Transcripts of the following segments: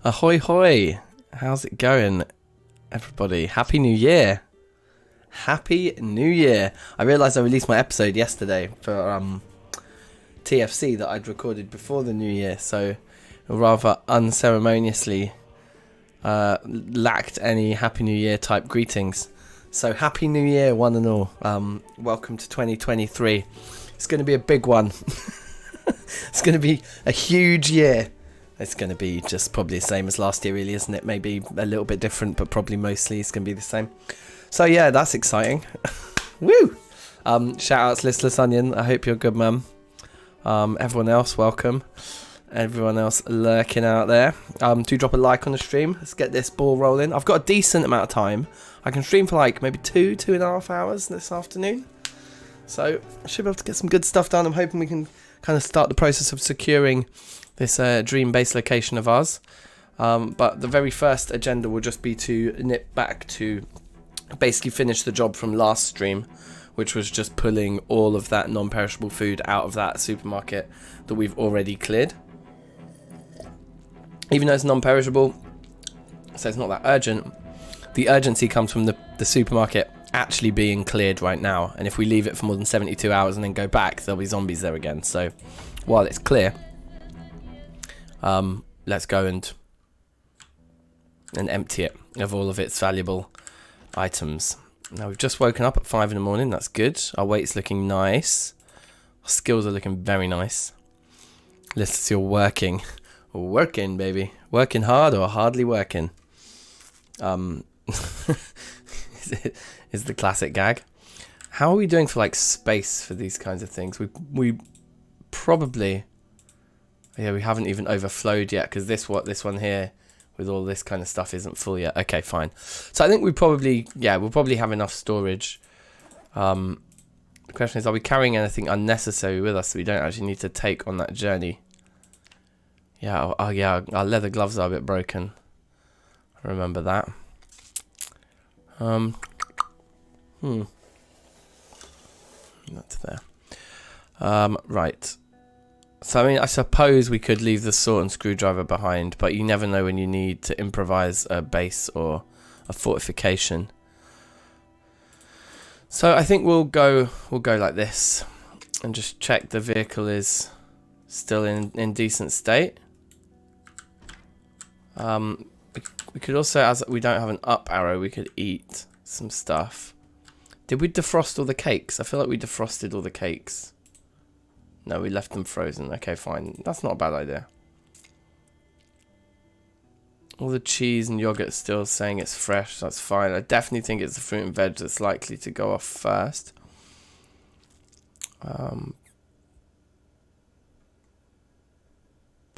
Ahoy hoy! How's it going, everybody? Happy New Year! Happy New Year! I realised I released my episode yesterday for TFC that I'd recorded before the New Year, so rather unceremoniously lacked any Happy New Year type greetings. So Happy New Year, one and all. Welcome to 2023. It's going to be a big one. It's going to be a huge year. It's going to be just probably the same as last year, really, isn't it? Maybe a little bit different, but probably mostly it's going to be the same. So yeah, that's exciting. Woo! Shout out to Listless Onion. I hope you're good, mum. Everyone else, welcome. Everyone else lurking out there. Do drop a like on the stream. Let's get this ball rolling. I've got a decent amount of time. I can stream for like maybe 2.5 hours this afternoon. So I should be able to get some good stuff done. I'm hoping we can kind of start the process of securing this dream base location of ours. But the very first agenda will just be to nip back to basically finish the job from last stream, which was just pulling all of that non-perishable food out of that supermarket that we've already cleared. Even though it's non-perishable, so it's not that urgent, the urgency comes from the supermarket actually being cleared right now. And if we leave it for more than 72 hours and then go back, there'll be zombies there again. So while it's clear, let's go and empty it of all of its valuable items. Now we've just woken up at 5 in the morning. That's good. Our weight's looking nice. Our skills are looking very nice. Let's see, you're working. Working, baby. Working hard or hardly working. Is the classic gag. How are we doing for like space for these kinds of things? We probably, yeah, we haven't even overflowed yet, because this one here with all this kind of stuff isn't full yet. Okay, fine. So I think we'll probably have enough storage. The question is, are we carrying anything unnecessary with us that we don't actually need to take on that journey? Yeah, yeah, our leather gloves are a bit broken. I remember that. That's there. Right. So, I mean, I suppose we could leave the saw and screwdriver behind, but you never know when you need to improvise a base or a fortification. So I think we'll go like this and just check the vehicle is still in decent state. We could also, as we don't have an up arrow, we could eat some stuff. Did we defrost all the cakes? I feel like we defrosted all the cakes. No, we left them frozen. Okay, fine. That's not a bad idea. All the cheese and yogurt still saying it's fresh. That's fine. I definitely think it's the fruit and veg that's likely to go off first. But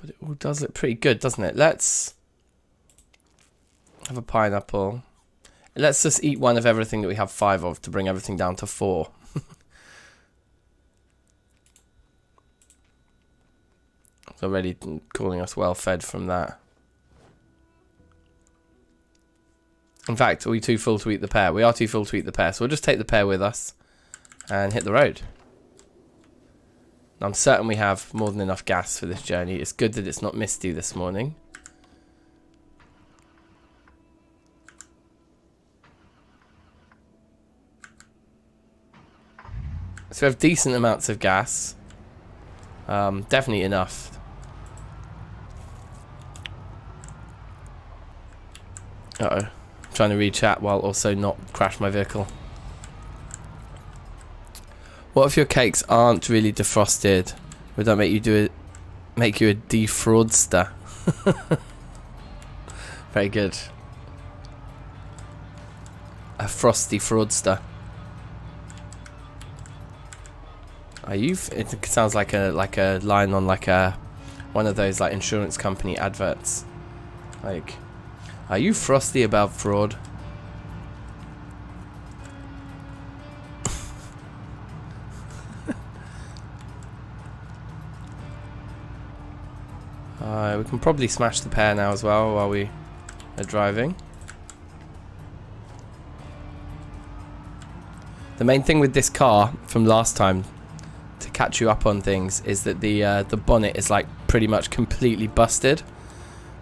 it all does look pretty good, doesn't it? Let's have a pineapple. Let's just eat one of everything that we have 5 of to bring everything down to 4. It's already calling us well fed from that. In fact, are we too full to eat the pear? We are too full to eat the pear, so we'll just take the pear with us and hit the road. I'm certain we have more than enough gas for this journey. It's good that it's not misty this morning. So we have decent amounts of gas. Definitely enough. Uh-oh. I'm trying to read chat while also not crash my vehicle. What if your cakes aren't really defrosted? Would that make you a defraudster? Very good. A frosty fraudster. Are you? It sounds like a line on one of those like insurance company adverts. Like, are you frosty about fraud? We can probably smash the pear now as well while we are driving. The main thing with this car from last time, to catch you up on things, is that the bonnet is like pretty much completely busted.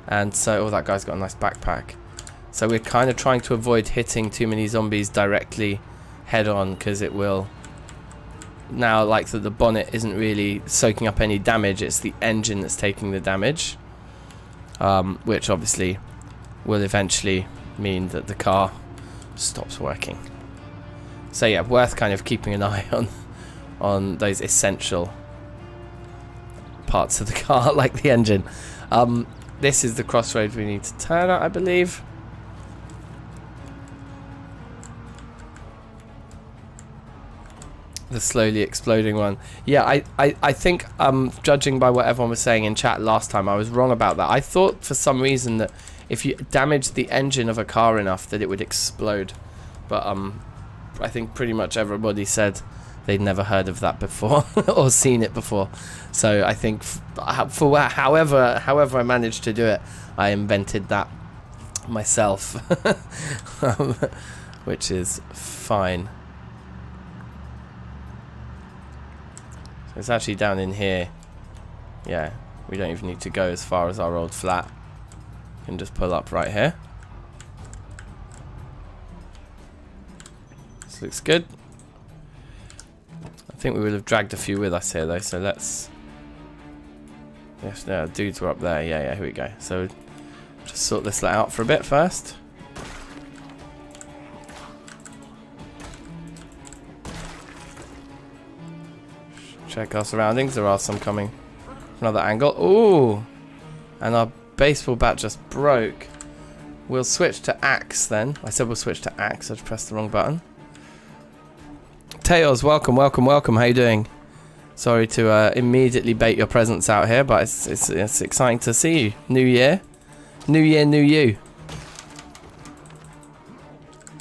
And so, oh, that guy's got a nice backpack. So we're kind of trying to avoid hitting too many zombies directly head on, because it will... Now, like, the bonnet isn't really soaking up any damage, it's the engine that's taking the damage. Which obviously will eventually mean that the car stops working. So yeah, worth kind of keeping an eye on those essential parts of the car, like the engine. This is the crossroads we need to turn at, I believe. The slowly exploding one. Yeah, I think, judging by what everyone was saying in chat last time, I was wrong about that. I thought for some reason that if you damaged the engine of a car enough that it would explode. But I think pretty much everybody said they'd never heard of that before or seen it before. So I think for however I managed to do it, I invented that myself, which is fine. So it's actually down in here. Yeah, we don't even need to go as far as our old flat. We can just pull up right here. This looks good. I think we would have dragged a few with us here though, so let's... Yes, no, dudes were up there. Yeah, here we go. So just sort this out for a bit first. Check our surroundings. There are some coming from another angle. Ooh! And our baseball bat just broke. We'll switch to axe then. I said we'll switch to axe. I just pressed the wrong button. Tails, welcome. How you doing? Sorry to immediately bait your presence out here, but it's exciting to see you. New year, new you.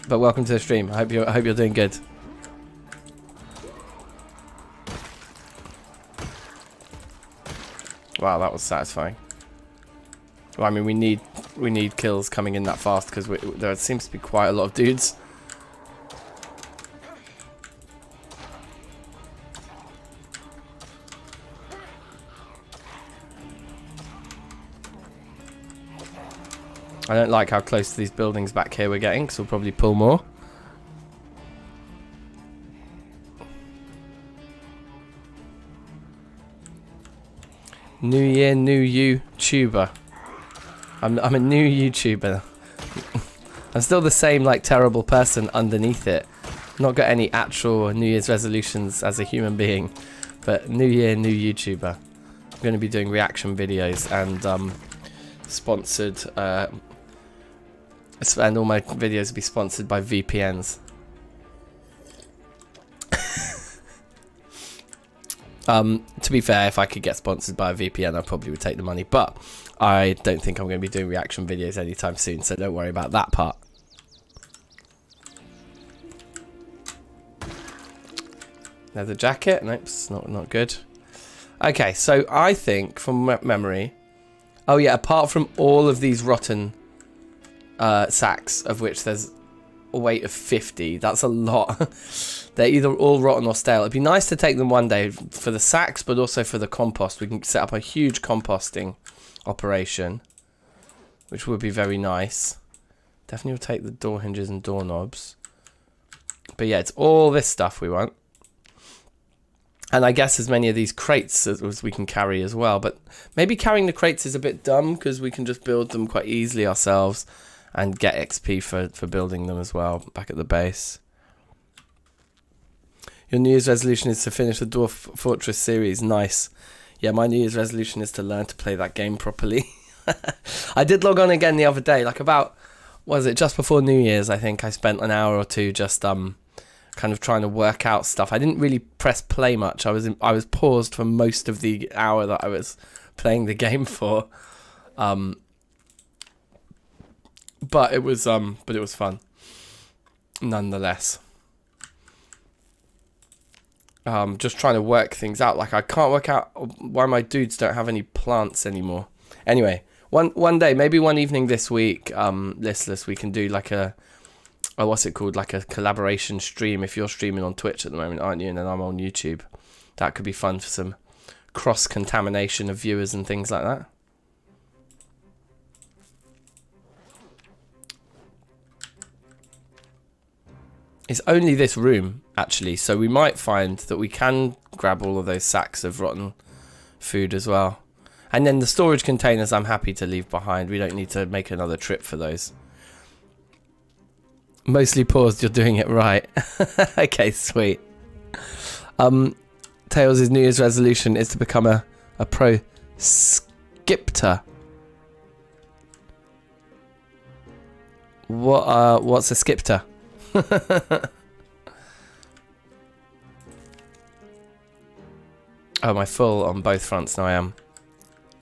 But welcome to the stream. I hope you're doing good. Wow, that was satisfying. Well, I mean, we need kills coming in that fast because there seems to be quite a lot of dudes. I don't like how close to these buildings back here we're getting, because we'll probably pull more. New year, new YouTuber. I'm a new YouTuber. I'm still the same, like, terrible person underneath it. Not got any actual New Year's resolutions as a human being, but new year, new YouTuber. I'm going to be doing reaction videos and sponsored. And all my videos will be sponsored by VPNs. To be fair, if I could get sponsored by a VPN, I probably would take the money. But I don't think I'm going to be doing reaction videos anytime soon, so don't worry about that part. Leather jacket. Nope, it's not good. Okay, so I think from memory... Oh yeah, apart from all of these rotten... sacks, of which there's a weight of 50. That's a lot. They're either all rotten or stale. It'd be nice to take them one day for the sacks, but also for the compost. We can set up a huge composting operation, which would be very nice. Definitely will take the door hinges and doorknobs. But yeah, it's all this stuff we want. And I guess as many of these crates as we can carry as well. But maybe carrying the crates is a bit dumb, because we can just build them quite easily ourselves and get XP for building them as well back at the base. Your New Year's resolution is to finish the Dwarf Fortress series. Nice. Yeah, my New Year's resolution is to learn to play that game properly. I did log on again the other day, like about, what was it, just before New Year's, I think I spent an hour or two just kind of trying to work out stuff. I didn't really press play much. I was paused for most of the hour that I was playing the game for. But it was fun, nonetheless. Just trying to work things out. Like, I can't work out why my dudes don't have any plants anymore. Anyway, one day, maybe one evening this week, listless, we can do like what's it called? Like a collaboration stream. If you're streaming on Twitch at the moment, aren't you? And then I'm on YouTube. That could be fun for some cross-contamination of viewers and things like that. It's only this room, actually, so we might find that we can grab all of those sacks of rotten food as well. And then the storage containers I'm happy to leave behind. We don't need to make another trip for those. Mostly paused, you're doing it right. Okay, sweet. Tails' New Year's resolution is to become a pro skipper. What's a skipper? Oh, am I full on both fronts? No, I am.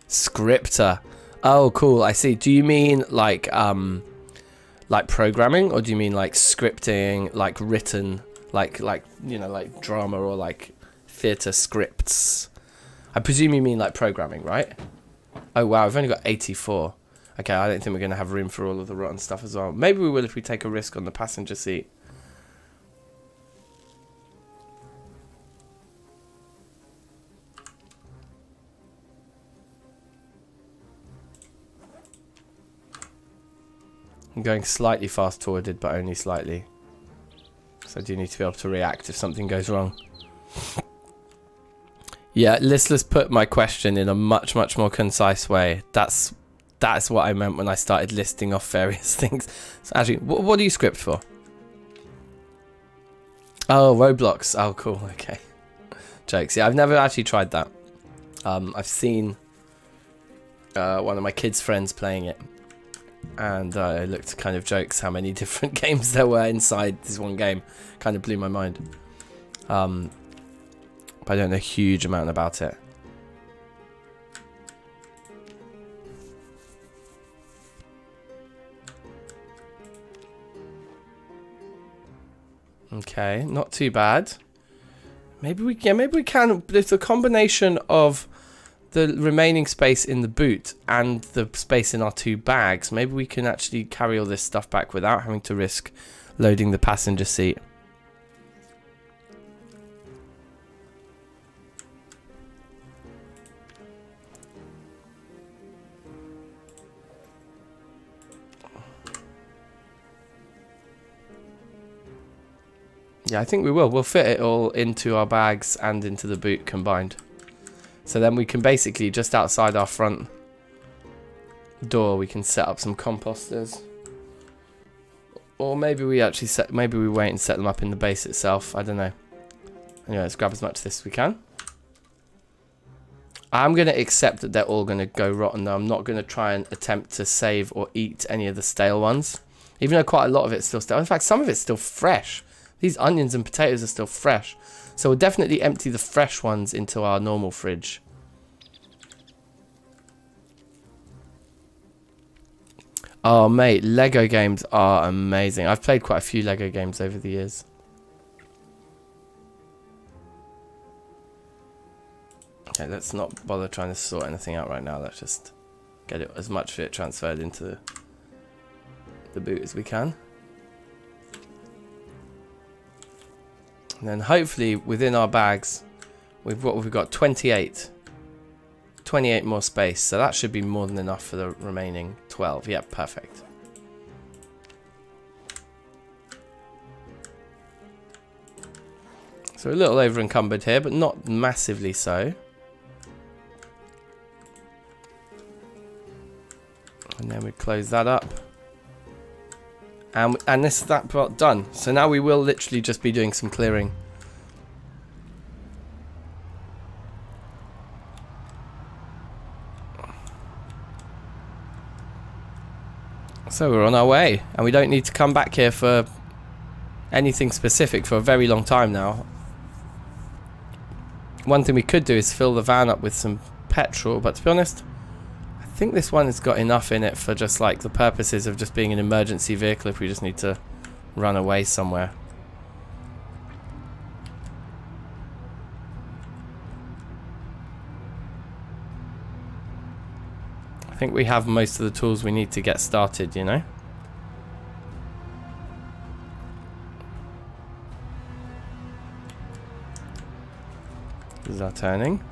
Scripter. Oh, cool. I see. Do you mean like programming, or do you mean like scripting, like written, like you know, like drama or like theatre scripts? I presume you mean like programming, right? Oh wow, I've only got 84. Okay, I don't think we're going to have room for all of the rotten stuff as well. Maybe we will if we take a risk on the passenger seat. I'm going slightly fast forwarded, but only slightly. So I do need to be able to react if something goes wrong. Yeah, Listless put my question in a much more concise way. That's what I meant when I started listing off various things. So actually, what do you script for? Oh, Roblox. Oh, cool. Okay. Jokes. Yeah, I've never actually tried that. I've seen one of my kids' friends playing it. And it looked kind of jokes how many different games there were inside this one game. Kind of blew my mind. But I don't know a huge amount about it. Okay, not too bad. Maybe we can. If the combination of the remaining space in the boot and the space in our two bags, maybe we can actually carry all this stuff back without having to risk loading the passenger seat. Yeah, I think we will. We'll fit it all into our bags and into the boot combined. So then we can basically, just outside our front door, we can set up some composters. Or maybe we actually maybe we wait and set them up in the base itself. I don't know. Anyway, let's grab as much of this as we can. I'm going to accept that they're all going to go rotten, though. I'm not going to try and attempt to save or eat any of the stale ones. Even though quite a lot of it's still stale. In fact, some of it's still fresh. These onions and potatoes are still fresh. So we'll definitely empty the fresh ones into our normal fridge. Oh, mate, Lego games are amazing. I've played quite a few Lego games over the years. Okay, let's not bother trying to sort anything out right now. Let's just get it, as much of it transferred into the boot as we can. And then hopefully within our bags, we've got 28 more space, so that should be more than enough for the remaining 12. Yeah, perfect. So a little over encumbered here, but not massively so. And then we close that up. And that part done. So now we will literally just be doing some clearing. So we're on our way, and we don't need to come back here for anything specific for a very long time now. One thing we could do is fill the van up with some petrol, but to be honest, I think this one has got enough in it for just like the purposes of just being an emergency vehicle if we just need to run away somewhere. I think we have most of the tools we need to get started, you know? This is our turning.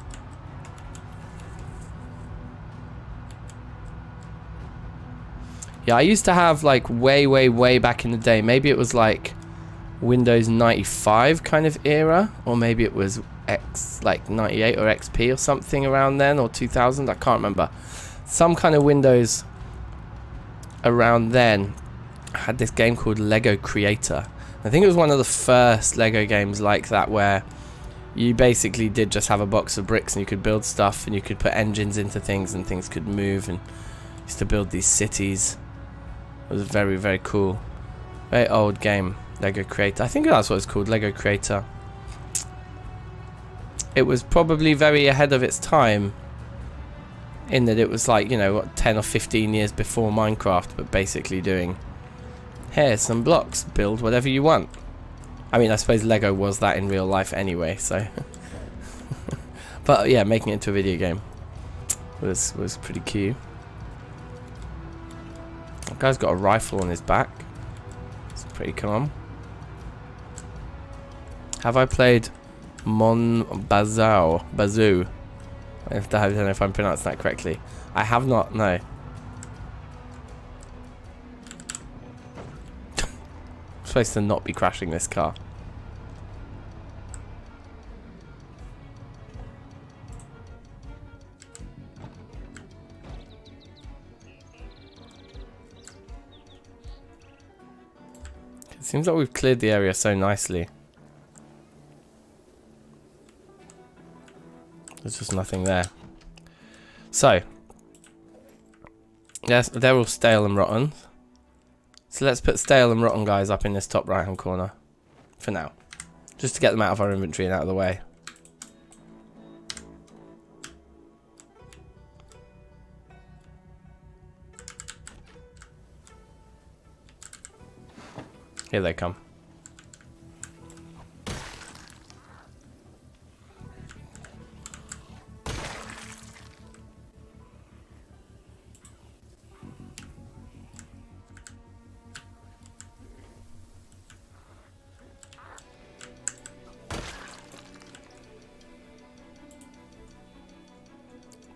Yeah, I used to have like way back in the day. Maybe it was like Windows 95 kind of era, or maybe it was like 98 or XP or something around then, or 2000, I can't remember. Some kind of Windows around then had this game called Lego Creator. I think it was one of the first Lego games like that, where you basically did just have a box of bricks and you could build stuff and you could put engines into things and things could move, and used to build these cities. It was very, very cool. Very old game, Lego Creator. I think that's what it's called, Lego Creator. It was probably very ahead of its time in that it was like, you know, what, 10 or 15 years before Minecraft, but basically doing, here's some blocks, build whatever you want. I mean, I suppose Lego was that in real life anyway, so. But yeah, making it into a video game was pretty cute. That guy's got a rifle on his back. It's pretty calm. Have I played Mon Bazou? Bazou. I don't know if I'm pronouncing that correctly. I have not, no. I'm supposed to not be crashing this car. It seems like we've cleared the area so nicely. There's just nothing there. So, yes, they're all stale and rotten. So let's put stale and rotten guys up in this top right hand corner. For now. Just to get them out of our inventory and out of the way. Here they come.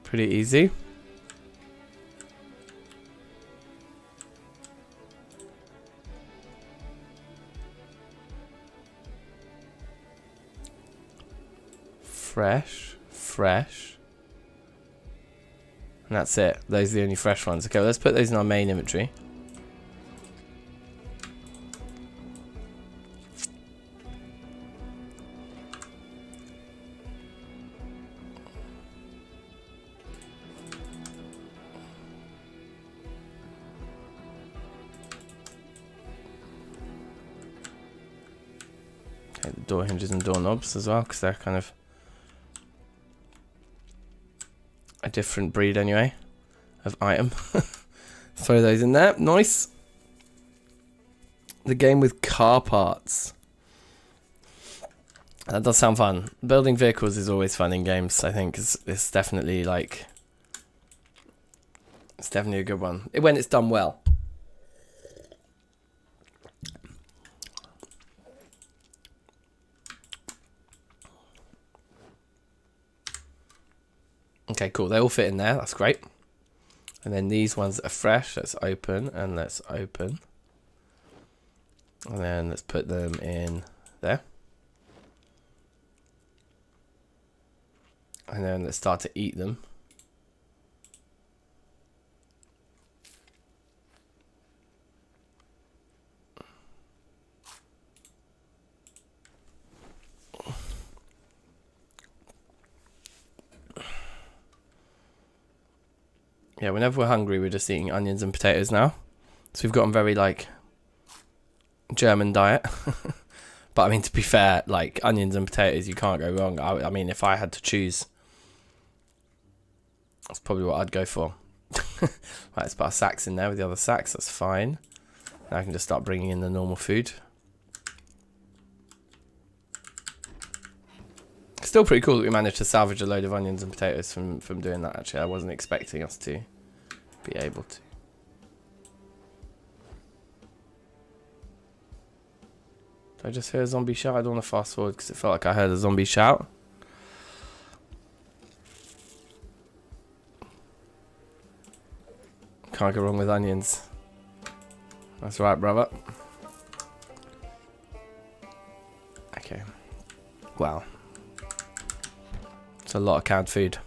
Pretty easy. Fresh. And that's it. Those are the only fresh ones. Okay, well, let's put those in our main inventory. Okay, the door hinges and doorknobs as well, because they're kind of a different breed anyway of item. Throw those in there. Nice. The game with car parts. That does sound fun. Building vehicles is always fun in games, I think. It's definitely like, it's definitely a good one when it's done well. Okay, cool. They all fit in there. That's great. And then these ones that are fresh, let's open and let's open. And then let's put them in there. And then let's start to eat them. Yeah, whenever we're hungry, we're just eating onions and potatoes now. So we've gotten very, like, German diet. But, I mean, to be fair, like, onions and potatoes, you can't go wrong. I mean, if I had to choose, that's probably what I'd go for. Right, let's put our sacks in there with the other sacks. That's fine. Now I can just start bringing in the normal food. Still pretty cool that we managed to salvage a load of onions and potatoes from doing that, actually. I wasn't expecting us to be able to. Did I just hear a zombie shout? I don't want to fast forward because it felt like I heard a zombie shout. Can't go wrong with onions. That's right, brother. Okay. Wow. It's a lot of canned food.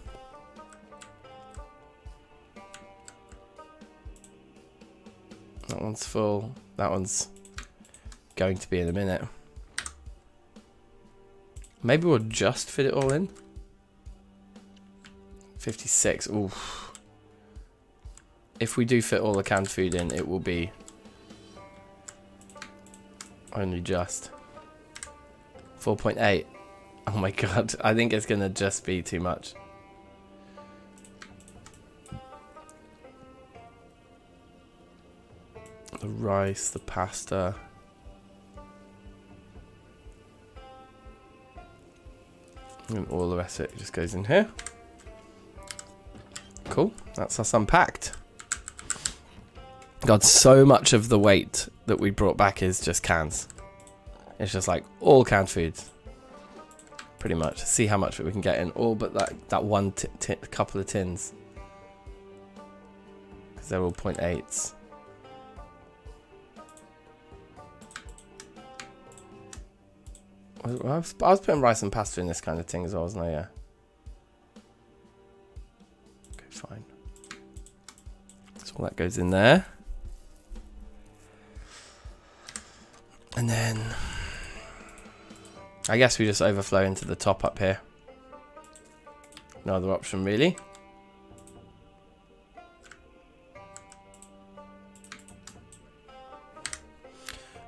That one's full. That one's going to be in a minute. Maybe we'll just fit it all in. 56. Ooh. If we do fit all the canned food in, it will be only just 4.8. Oh my god, I think it's gonna just be too much. The rice, the pasta. And all the rest of it just goes in here. Cool, that's us unpacked. God, so much of the weight that we brought back is just cans. It's just like all canned foods. Pretty much. See how much we can get in. All but that one couple of tins. Because they're all 0.8s. I was putting rice and pasta in this kind of thing as well, wasn't I? Yeah. Okay, fine. So all that goes in there. And then I guess we just overflow into the top up here. No other option really.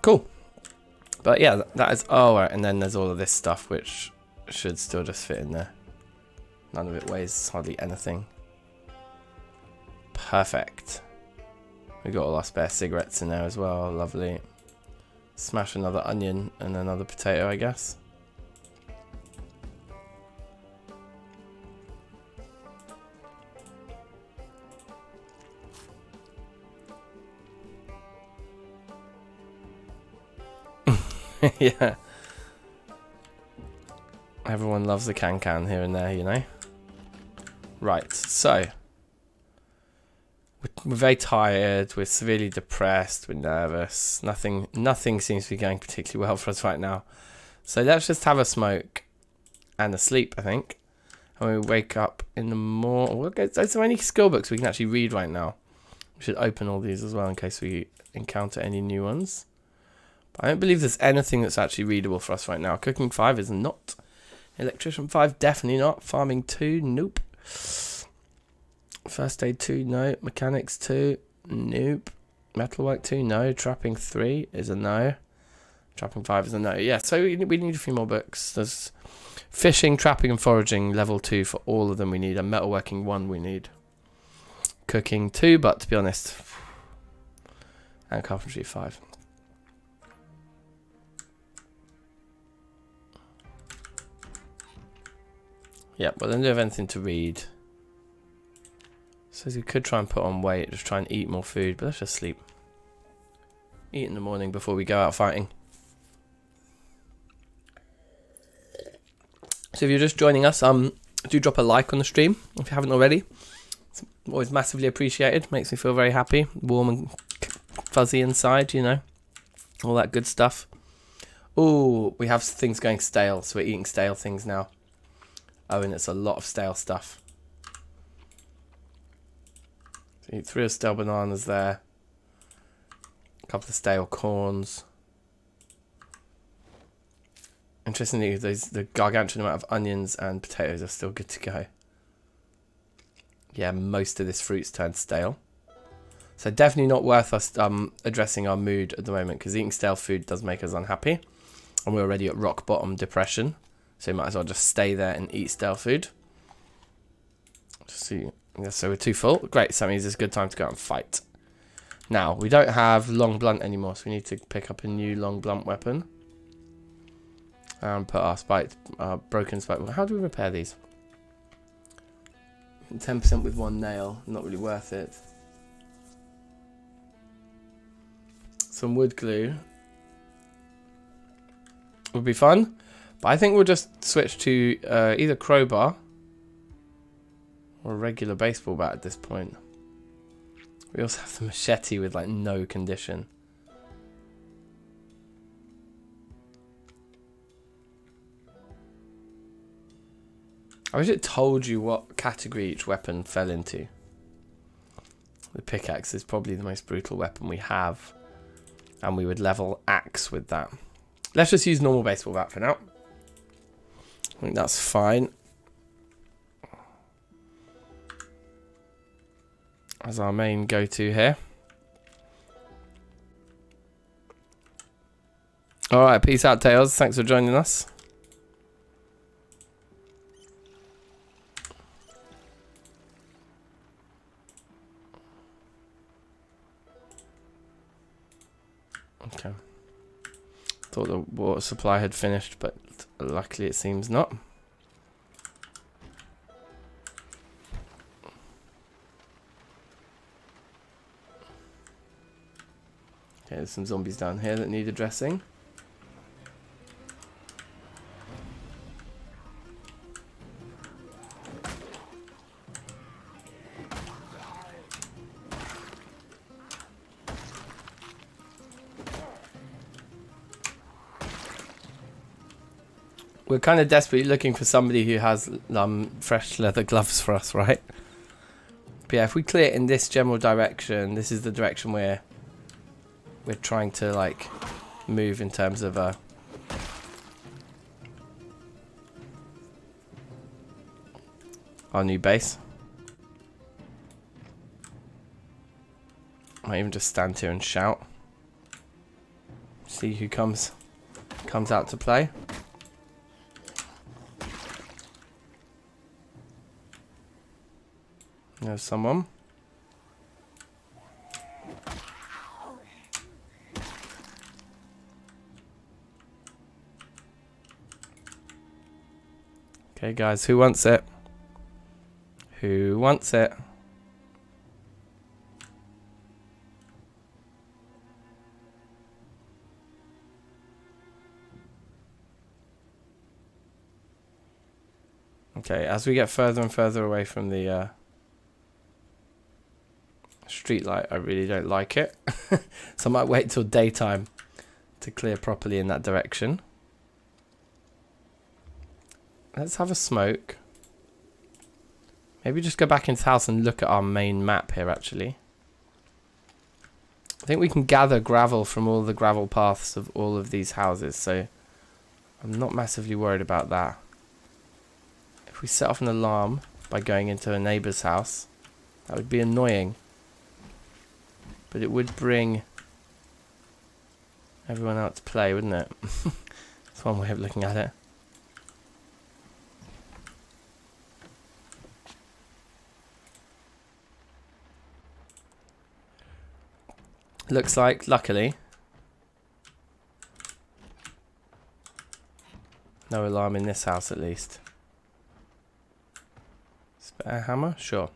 Cool. But yeah, that is, oh right, and then there's all of this stuff which should still just fit in there. None of it weighs hardly anything. Perfect. We got all our spare cigarettes in there as well, lovely. Smash another onion and another potato, I guess. Yeah. Everyone loves a can here and there, you know. Right, so we're very tired, we're severely depressed, we're nervous. Nothing seems to be going particularly well for us right now. So let's just have a smoke and a sleep, I think. And we wake up in the morning. There's so many skill books we can actually read right now. We should open all these as well in case we encounter any new ones. But I don't believe there's anything that's actually readable for us right now. Cooking 5 is not. Electrician 5, definitely not. Farming 2, nope. First aid 2, no. Mechanics 2, nope. Metalwork 2, no. Trapping 3 is a no. Trapping 5 is a no. Yeah, so we need a few more books. There's fishing, trapping and foraging, level 2 for all of them we need. And metalworking 1 we need. Cooking 2, but to be honest. And carpentry 5. Yeah, but then do have anything to read. So we could try and put on weight, just try and eat more food, but let's just sleep. Eat in the morning before we go out fighting. So if you're just joining us, do drop a like on the stream if you haven't already. It's always massively appreciated. Makes me feel very happy, warm and fuzzy inside, you know, all that good stuff. Oh, we have things going stale, so we're eating stale things now. Oh, and it's a lot of stale stuff. So eat 3 stale bananas there. A couple of stale corns. Interestingly, the gargantuan amount of onions and potatoes are still good to go. Yeah, most of this fruit's turned stale. So definitely not worth us addressing our mood at the moment, because eating stale food does make us unhappy. And we're already at rock bottom depression. So you might as well just stay there and eat stale food. Just see. Yeah, so we're too full. Great, so that means it's a good time to go out and fight. Now, we don't have long blunt anymore, so we need to pick up a new long blunt weapon. And put our broken spike. How do we repair these? 10% with 1 nail. Not really worth it. Some wood glue would be fun. But I think we'll just switch to either crowbar or a regular baseball bat at this point. We also have the machete with like no condition. I wish it told you what category each weapon fell into. The pickaxe is probably the most brutal weapon we have. And we would level axe with that. Let's just use normal baseball bat for now. I think that's fine. As our main go-to here. Alright, peace out, Tails. Thanks for joining us. Okay. Thought the water supply had finished, but luckily it seems not. Okay, there's some zombies down here that need addressing. We're kind of desperately looking for somebody who has fresh leather gloves for us, right? But yeah, if we clear it in this general direction, this is the direction we're trying to like move in terms of our new base. Might even just stand here and shout. See who comes out to play. There's someone. Okay, guys, who wants it? Who wants it? Okay, as we get further and further away from the street light, I really don't like it. So I might wait till daytime to clear properly in that direction. Let's have a smoke. Maybe just go back into the house and look at our main map here, actually. I think we can gather gravel from all the gravel paths of all of these houses, so I'm not massively worried about that. If we set off an alarm by going into a neighbour's house, that would be annoying. But it would bring everyone out to play, wouldn't it? That's one way of looking at it. Looks like, luckily, no alarm in this house at least. Spare hammer? Sure.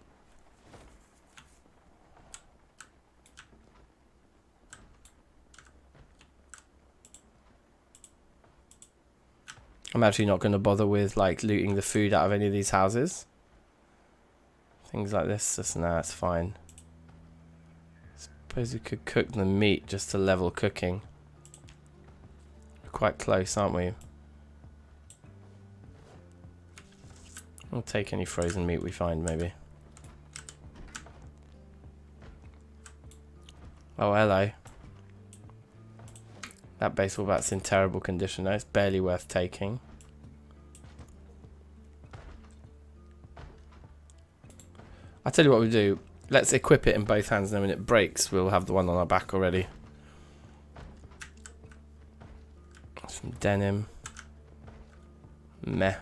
I'm actually not going to bother with like looting the food out of any of these houses. Things like this, just nah, it's fine. Suppose we could cook the meat just to level cooking. We're quite close, aren't we? We'll take any frozen meat we find, maybe. Oh, hello. That baseball bat's in terrible condition though. It's barely worth taking. I'll tell you what we do. Let's equip it in both hands, and then when it breaks, we'll have the one on our back already. Some denim. Meh.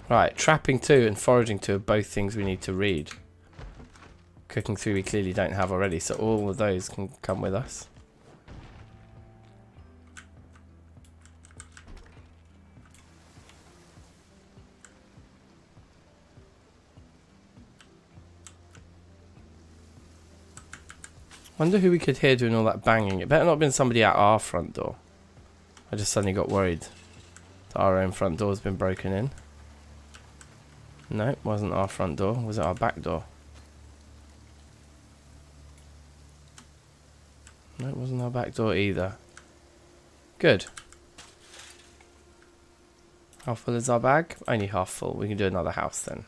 Right, trapping 2 and foraging 2 are both things we need to read. Cooking 3 we clearly don't have already, so all of those can come with us. Wonder who we could hear doing all that banging. It better not have been somebody at our front door. I just suddenly got worried that our own front door has been broken in. No, it wasn't our front door. Was it our back door? No, it wasn't our back door either. Good. How full is our bag? Only half full. We can do another house then.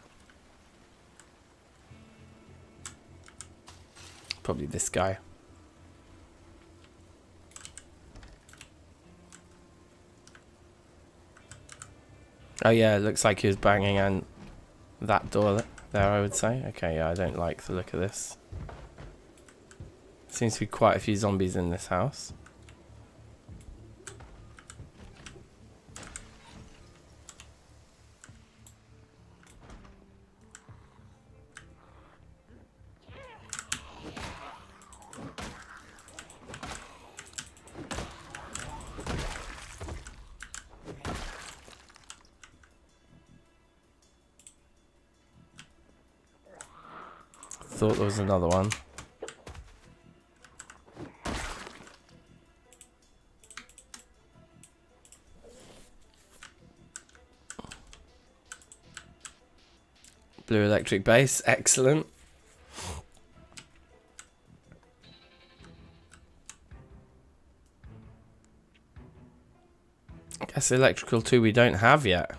Probably this guy. Oh yeah, it looks like he was banging on that door there, I would say. Okay, yeah, I don't like the look of this. Seems to be quite a few zombies in this house. Thought there was another one. Blue electric base, excellent. I guess electrical 2 we don't have yet.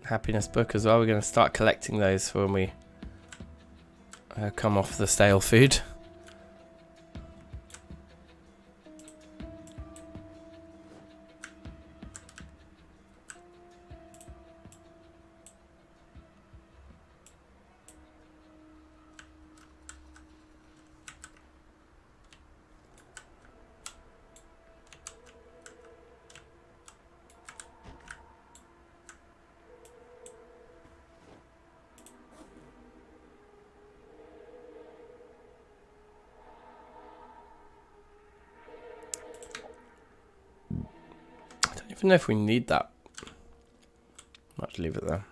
Happiness book as well. We're going to start collecting those for when we come off the stale food. I don't know if we need that. Might have to leave it there.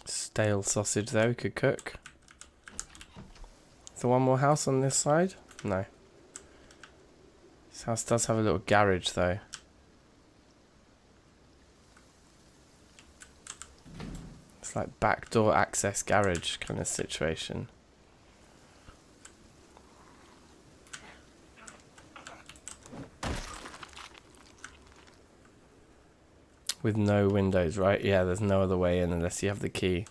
Stale sausage there we could cook. Is there one more house on this side? No. This house does have a little garage though. It's like backdoor access garage kind of situation. With no windows, right? Yeah, there's no other way in unless you have the key.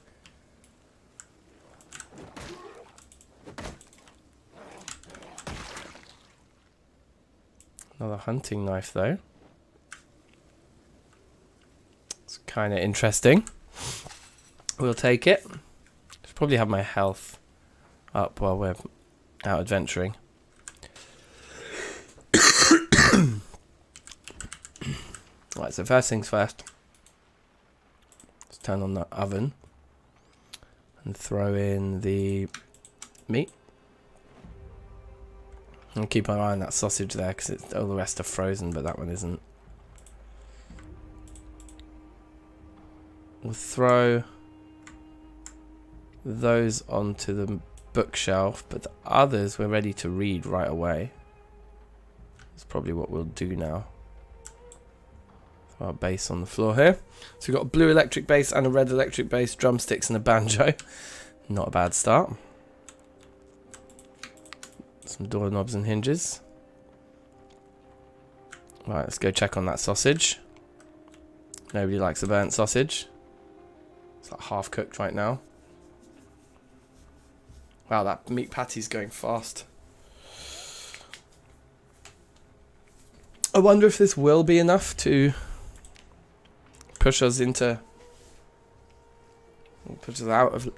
Another hunting knife though. It's kind of interesting. We'll take it. Should probably have my health up while we're out adventuring. Right, so first things first. Let's turn on the oven and throw in the meat. And keep an eye on that sausage there because all the rest are frozen, but that one isn't. We'll throw those onto the bookshelf, but the others we're ready to read right away. That's probably what we'll do now. Throw our base on the floor here. So we've got a blue electric base and a red electric base, drumsticks and a banjo. Not a bad start. Some doorknobs and hinges. Right, let's go check on that sausage. Nobody likes a burnt sausage. It's like half cooked right now. Wow, that meat patty's going fast. I wonder if this will be enough to push us out of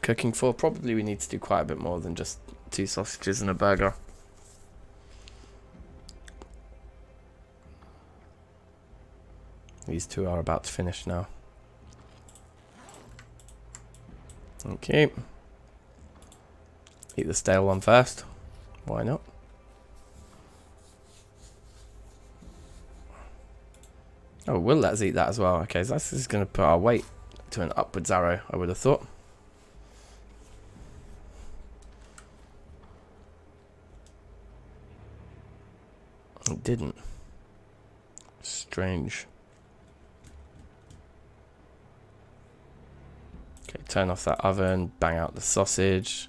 cooking 4. Probably we need to do quite a bit more than just 2 sausages and a burger. These 2 are about to finish now. Okay. Eat the stale one first. Why not? Oh, will let us eat that as well. Okay, so this is going to put our weight to an upwards arrow, I would have thought. It didn't. Strange. Okay, turn off that oven, bang out the sausage.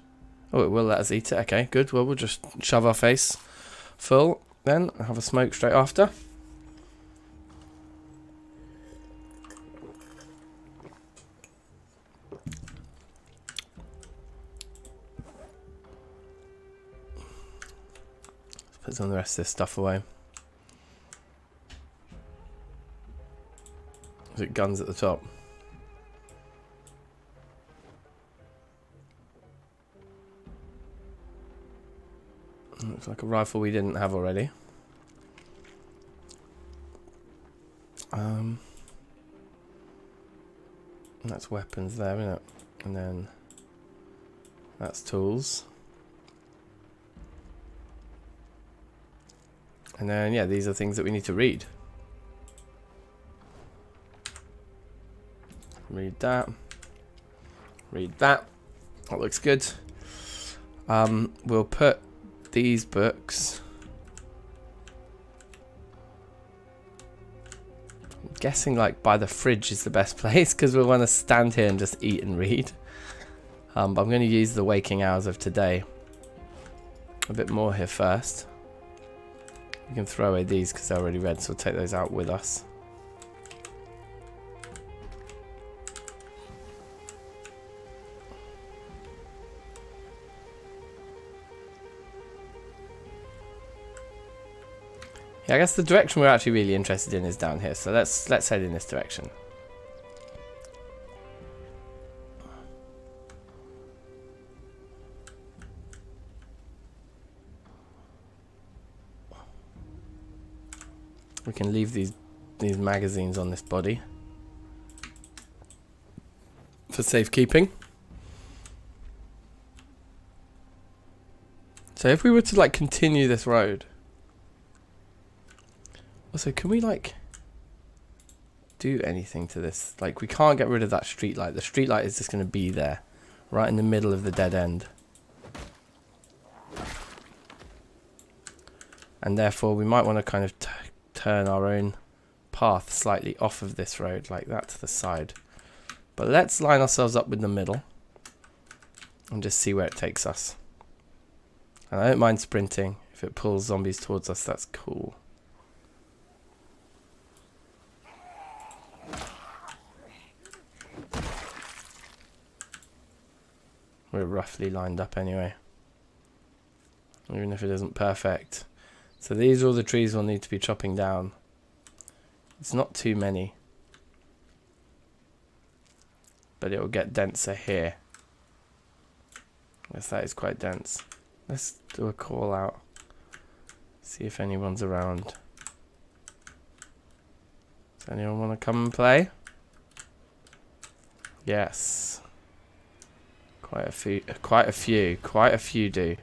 Oh, it will let us eat it. Okay, good. Well, we'll just shove our face full then, have a smoke straight after. Let's put some of the rest of this stuff away. Is it guns at the top? Looks like a rifle we didn't have already. That's weapons there, isn't it? And then that's tools. And then, yeah, these are things that we need to read. Read that. Read that. That looks good. We'll put these books. I'm guessing like by the fridge is the best place because we'll want to stand here and just eat and read. But I'm going to use the waking hours of today a bit more here first. We can throw away these because they're already read, so we'll take those out with us. Yeah, I guess the direction we're actually really interested in is down here, so let's head in this direction. We can leave these magazines on this body for safekeeping. So if we were to like continue this road. Also, can we like do anything to this? Like, we can't get rid of that street light. The street light is just going to be there, right in the middle of the dead end. And therefore, we might want to kind of turn our own path slightly off of this road, like that to the side. But let's line ourselves up with the middle and just see where it takes us. And I don't mind sprinting. If it pulls zombies towards us, that's cool. We're roughly lined up anyway, even if it isn't perfect. So these are all the trees we'll need to be chopping down. It's not too many, but it will get denser here. Yes, that is quite dense. Let's do a call out, see if anyone's around. Does anyone want to come and play? Yes. Quite a few do.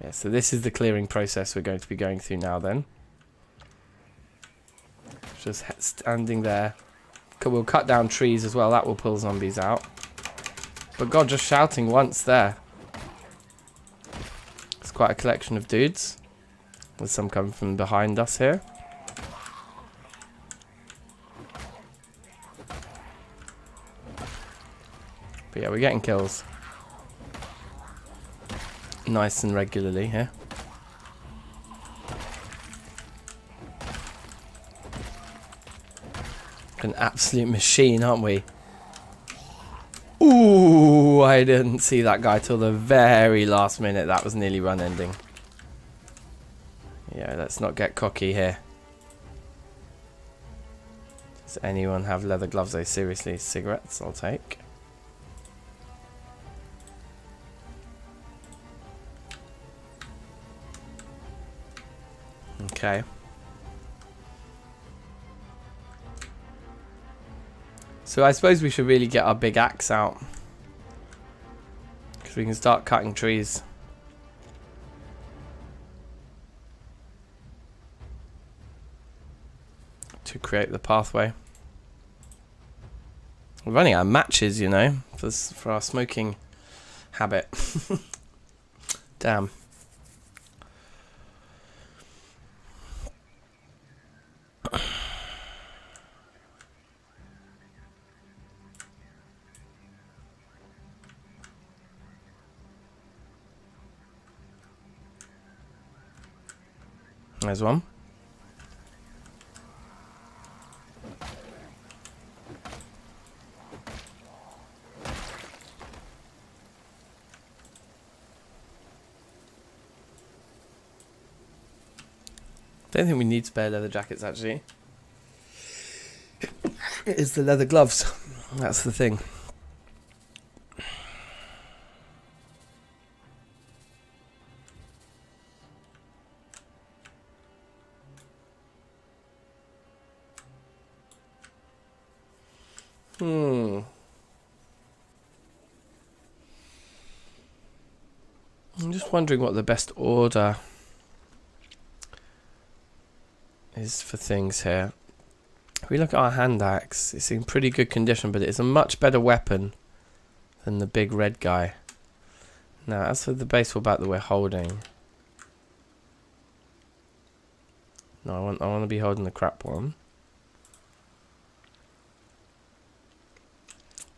Yeah, so this is the clearing process we're going to be going through now then. Just standing there. We'll cut down trees as well, that will pull zombies out. But God, just shouting once there. It's quite a collection of dudes. There's some coming from behind us here. But yeah, we're getting kills. Nice and regularly here. An absolute machine, aren't we? Ooh, I didn't see that guy till the very last minute. That was nearly run ending. Yeah, let's not get cocky here. Does anyone have leather gloves though? Seriously, cigarettes I'll take. Okay. So I suppose we should really get our big axe out, because we can start cutting trees. To create the pathway. We're running out of matches, you know, for our smoking habit. Damn. There's one. Don't think we need spare leather jackets actually. It is the leather gloves. That's the thing. I'm just wondering what the best order is for things here. If we look at our hand axe, it's in pretty good condition, but it's a much better weapon than the big red guy. Now, as for the baseball bat that we're holding, no, I want to be holding the crap one,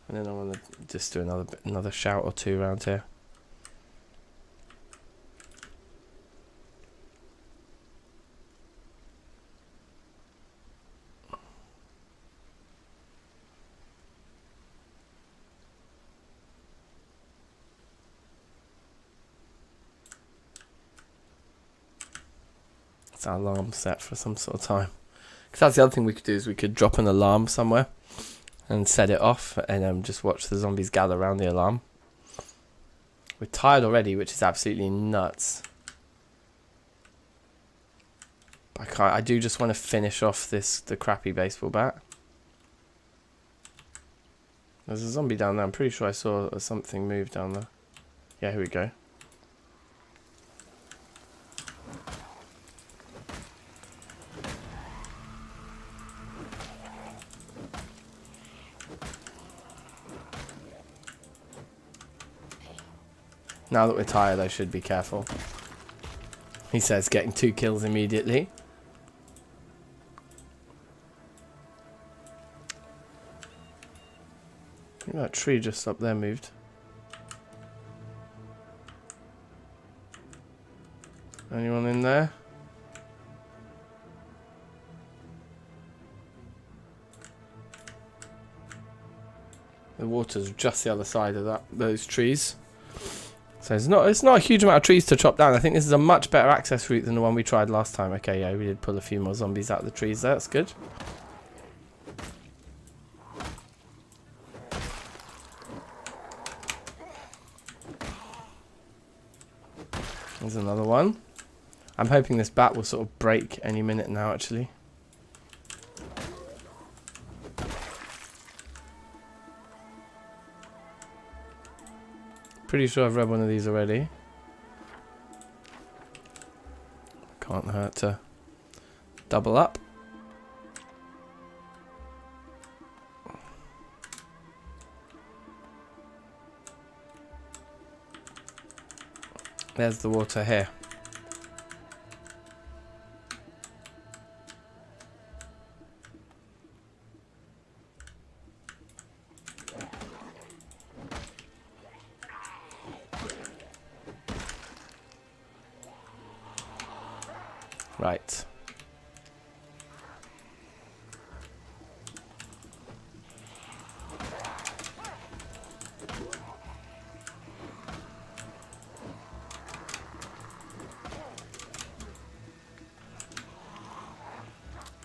and then I want to just do another shout or two around here. Our alarm set for some sort of time, because that's the other thing we could do, is we could drop an alarm somewhere and set it off and just watch the zombies gather around the alarm. We're tired already, which is absolutely nuts. I do just want to finish off the crappy baseball bat. There's a zombie down there. I'm pretty sure I saw something move down there. Yeah, here we go. Now that we're tired, I should be careful. He says getting 2 kills immediately. I think that tree just up there moved. Anyone in there? The water's just the other side of those trees. So it's not a huge amount of trees to chop down. I think this is a much better access route than the one we tried last time. Okay, yeah, we did pull a few more zombies out of the trees there. That's good. There's another one. I'm hoping this bat will sort of break any minute now, actually. Pretty sure I've read one of these already. Can't hurt to double up. There's the water here. Right.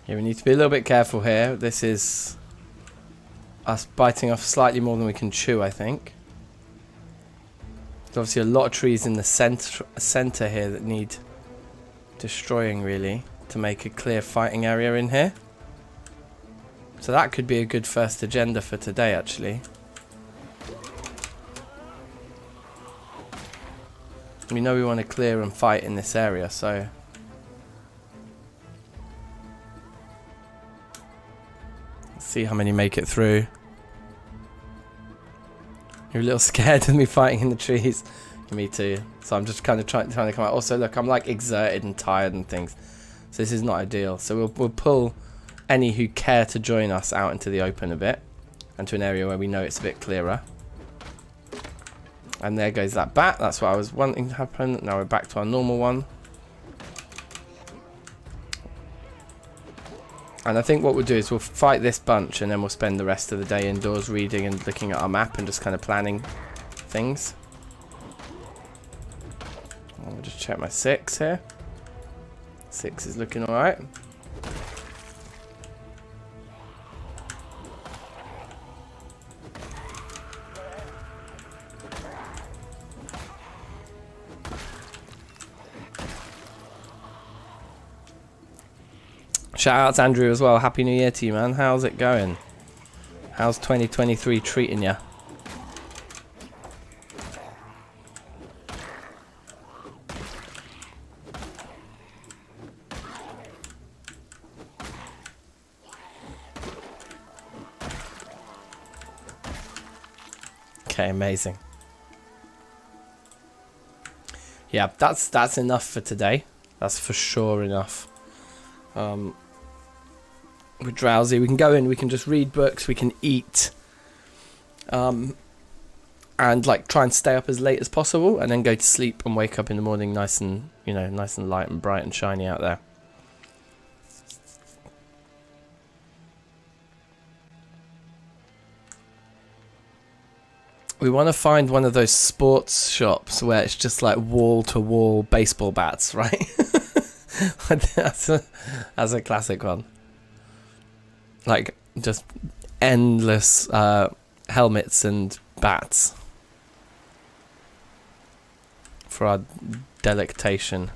Yeah, we need to be a little bit careful here. This is us biting off slightly more than we can chew, I think. There's obviously a lot of trees in the center here that need destroying, really, to make a clear fighting area in here. So that could be a good first agenda for today, actually. We know we want to clear and fight in this area, so let's see how many make it through. You're a little scared of me fighting in the trees. Me too. So I'm just kind of trying to come out. Also, look, I'm like exerted and tired and things, so this is not ideal. So we'll pull any who care to join us out into the open a bit, and to an area where we know it's a bit clearer. And there goes that bat. That's what I was wanting to happen. Now we're back to our normal one. And I think what we'll do is we'll fight this bunch and then we'll spend the rest of the day indoors reading and looking at our map and just kind of planning things. I'll just check my 6 here. 6 is looking alright. Shout out to Andrew as well. Happy New Year to you, man. How's it going? How's 2023 treating you? Okay, amazing. Yeah, that's enough for today. That's for sure enough. We're drowsy. We can go in. We can just read books. We can eat, and like try and stay up as late as possible, and then go to sleep and wake up in the morning nice and nice and light and bright and shiny out there. We want to find one of those sports shops where it's just like wall-to-wall baseball bats, right? That's a classic one. Like, just endless helmets and bats for our delectation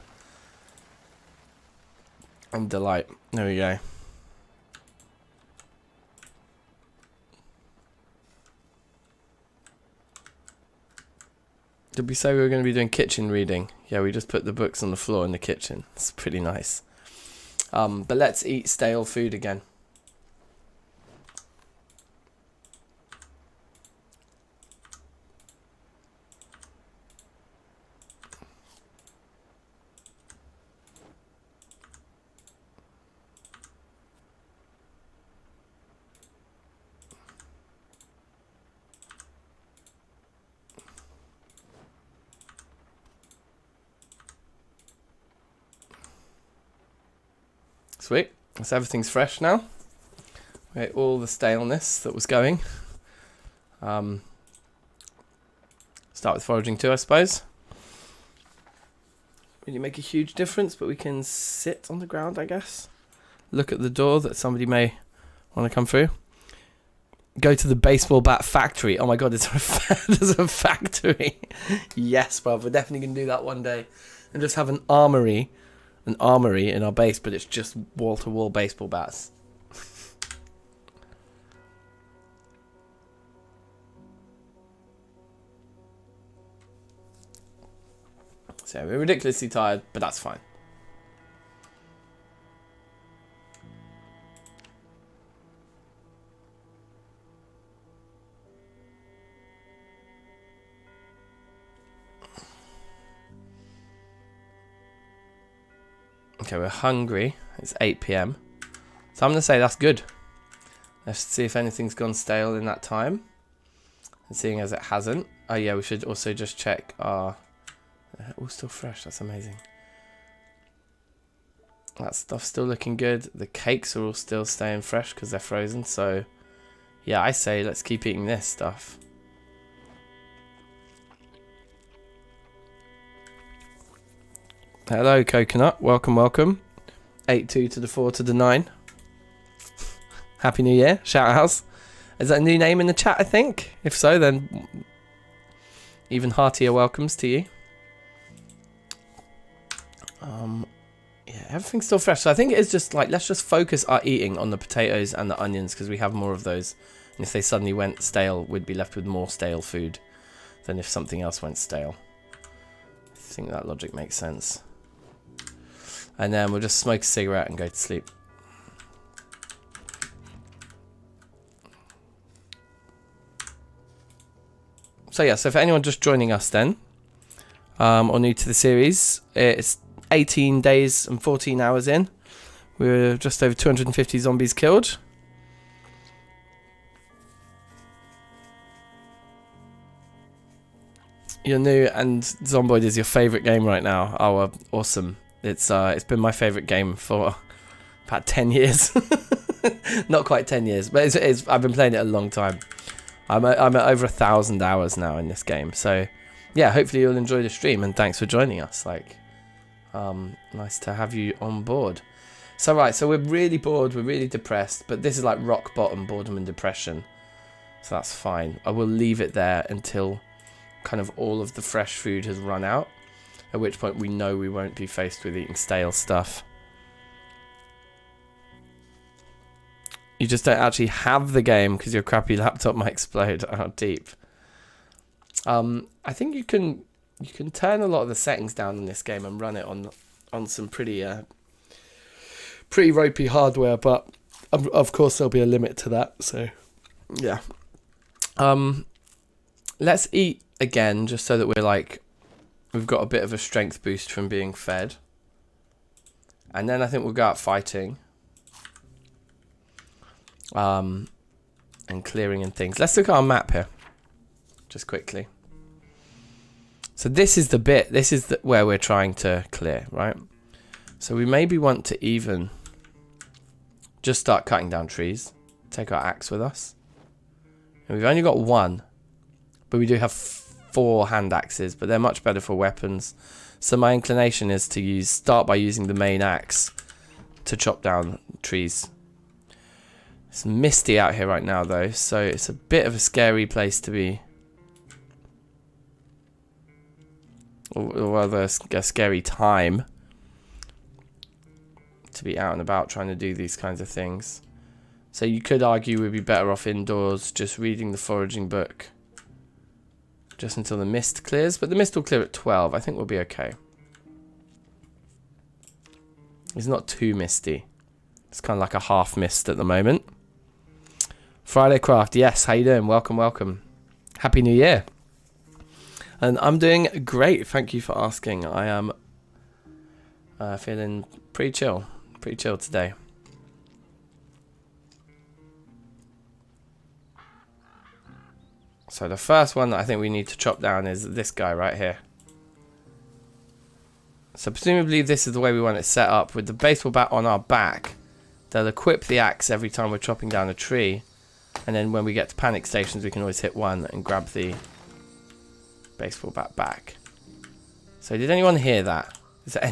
and delight. There we go. Did we say we were going to be doing kitchen reading? Yeah, we just put the books on the floor in the kitchen. It's pretty nice. But let's eat stale food again. Sweet. So everything's fresh now. We ate all the staleness that was going. Start with foraging too, I suppose. Really make a huge difference, but we can sit on the ground, I guess. Look at the door that somebody may want to come through. Go to the baseball bat factory. Oh my god, there's a factory. Yes, bruv, we're definitely going to do that one day. And just have an armory in our base, but it's just wall-to-wall baseball bats. So we're ridiculously tired, but that's fine. Okay, we're hungry. It's 8 PM. So I'm going to say that's good. Let's see if anything's gone stale in that time. And seeing as it hasn't. Oh yeah, we should also just check our... all still fresh, that's amazing. That stuff's still looking good. The cakes are all still staying fresh because they're frozen. So yeah, I say let's keep eating this stuff. Hello, Coconut. Welcome, welcome. 8-2 to the 4 to the 9. Happy New Year. Shout outs. Is that a new name in the chat, I think? If so, then even heartier welcomes to you. Yeah, everything's still fresh. So I think it's just like, let's just focus our eating on the potatoes and the onions because we have more of those. And if they suddenly went stale, we'd be left with more stale food than if something else went stale. I think that logic makes sense. And then we'll just smoke a cigarette and go to sleep. So yeah, so for anyone just joining us then, or new to the series, it's 18 days and 14 hours in. We're just over 250 zombies killed. You're new and Zomboid is your favourite game right now. Oh, awesome. It's been my favourite game for about 10 years. Not quite 10 years, but I've been playing it a long time. I'm at over 1,000 hours now in this game. So, yeah, hopefully you'll enjoy the stream, and thanks for joining us. Like, nice to have you on board. So, right, so we're really bored, we're really depressed, but this is like rock bottom boredom and depression. So that's fine. I will leave it there until kind of all of the fresh food has run out, at which point we know we won't be faced with eating stale stuff. You just don't actually have the game because your crappy laptop might explode. How deep. I think you can turn a lot of the settings down in this game and run it on some pretty ropey hardware, but of course there'll be a limit to that. So yeah. Let's eat again, just so that we've got a bit of a strength boost from being fed, and then I think we'll go out fighting. And clearing and things. Let's look at our map here, just quickly. So this is the bit, where we're trying to clear, right? So we maybe want to even just start cutting down trees. Take our axe with us. And we've only got one, but we do have 4 hand axes, but they're much better for weapons. So my inclination is to start by using the main axe to chop down trees. It's misty out here right now, though, so it's a bit of a scary place to be. Or rather, a scary time to be out and about trying to do these kinds of things. So you could argue we'd be better off indoors, just reading the foraging book, just until the mist clears. But the mist will clear at 12. I think we'll be okay. It's not too misty. It's kind of like a half mist at the moment. Friday Craft, yes, how you doing? Welcome, welcome. Happy New Year. And I'm doing great, thank you for asking. I am feeling pretty chill today. So the first one that I think we need to chop down is this guy right here. So presumably this is the way we want it set up, with the baseball bat on our back. They'll equip the axe every time we're chopping down a tree. And then when we get to panic stations, we can always hit 1 and grab the baseball bat back. So did anyone hear that? Is there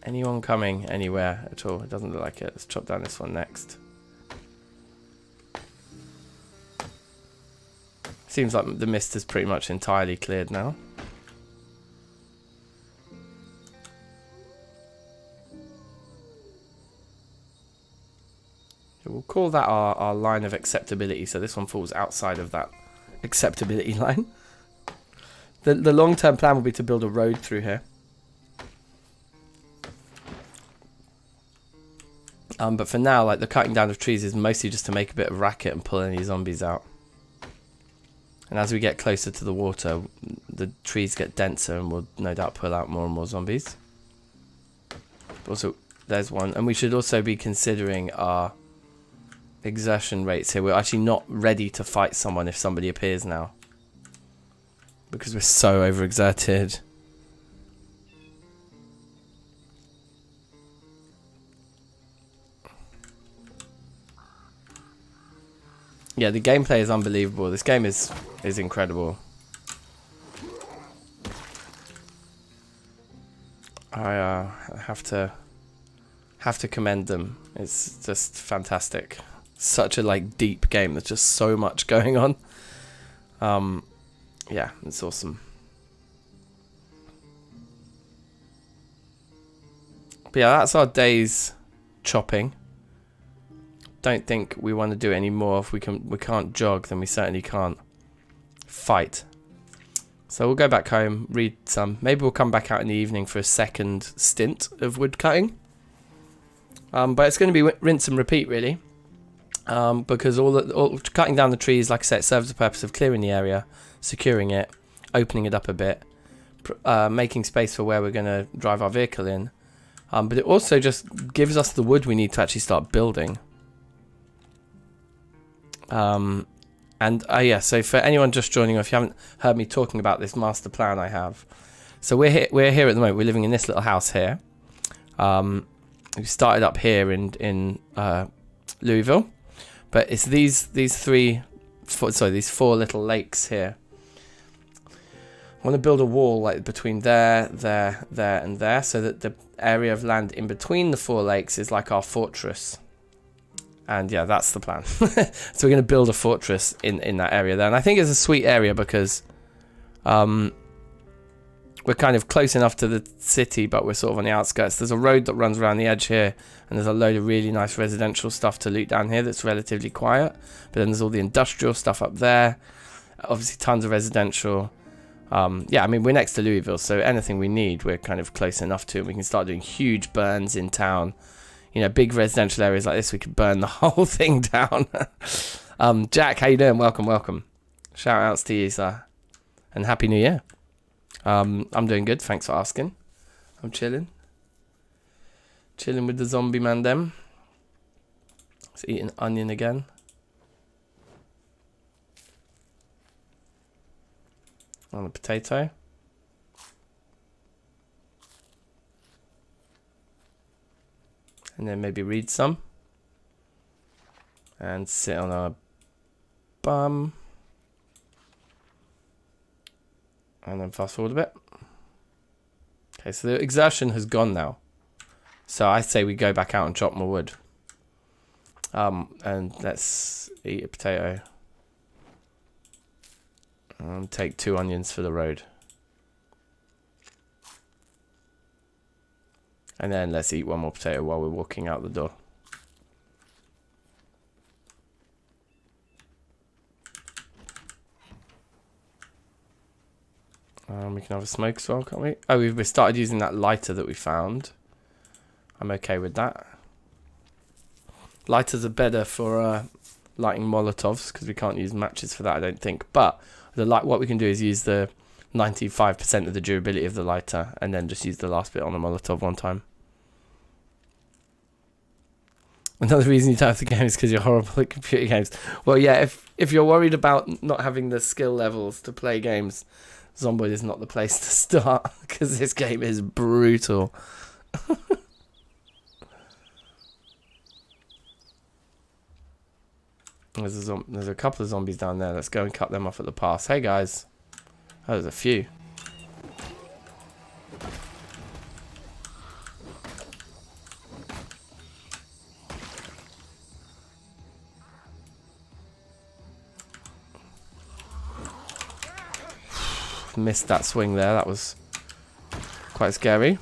anyone coming anywhere at all? It doesn't look like it. Let's chop down this one next. Seems like the mist is pretty much entirely cleared now. We'll call that our line of acceptability, so this one falls outside of that acceptability line. The long-term plan will be to build a road through here. But for now, like, the cutting down of trees is mostly just to make a bit of racket and pull any zombies out. And as we get closer to the water, the trees get denser and we'll no doubt pull out more and more zombies. Also, there's one. And we should also be considering our exertion rates here. We're actually not ready to fight someone if somebody appears now, because we're so overexerted. Yeah, the gameplay is unbelievable. This game is incredible. I have to commend them. It's just fantastic. Such a deep game. There's just so much going on. Yeah, it's awesome. But yeah, that's our day's chopping. Don't think we want to do it anymore. If we can't jog, then we certainly can't fight. So we'll go back home, read some. Maybe we'll come back out in the evening for a second stint of wood cutting. But it's going to be rinse and repeat, really. Because all cutting down the trees, like I said, it serves the purpose of clearing the area, securing it, opening it up a bit, making space for where we're going to drive our vehicle in. But it also just gives us the wood we need to actually start building. Yeah, so for anyone just joining, or if you haven't heard me talking about this master plan I have, so we're here at the moment. We're living in this little house here. We started up here in Louisville. But it's these four little lakes here. I want to build a wall like between there, and there, so that the area of land in between the 4 lakes is like our fortress. And yeah, that's the plan. So we're going to build a fortress in that area there. And I think it's a sweet area because we're kind of close enough to the city, but we're sort of on the outskirts. There's a road that runs around the edge here, and there's a load of really nice residential stuff to loot down here that's relatively quiet. But then there's all the industrial stuff up there. Obviously tons of residential. Yeah, I mean, we're next to Louisville, so anything we need, we're kind of close enough to. We can start doing huge burns in town. You know, big residential areas like this, we could burn the whole thing down. Jack, how you doing? Welcome. Shout outs to you, sir. And Happy New Year. I'm doing good, thanks for asking. I'm chilling. Chilling with the zombie man them. Let's eat an onion again. On a potato. And then maybe read some. And sit on our bum. And then fast forward a bit. Okay, so the exertion has gone now. So I say we go back out and chop more wood. And let's eat a potato. And take 2 onions for the road. And then let's eat 1 more potato while we're walking out the door. We can have a smoke as well, can't we? Oh, we started using that lighter that we found. I'm okay with that. Lighters are better for lighting Molotovs, because we can't use matches for that, I don't think. But what we can do is use the 95% of the durability of the lighter, and then just use the last bit on a Molotov one time. Another reason you don't have the game is because you're horrible at computer games. Well, yeah, if you're worried about not having the skill levels to play games, Zomboid is not the place to start, because this game is brutal. There's a couple of zombies down there. Let's go and cut them off at the pass. Hey, guys. Oh, there's a few. Missed that swing there. That was quite scary.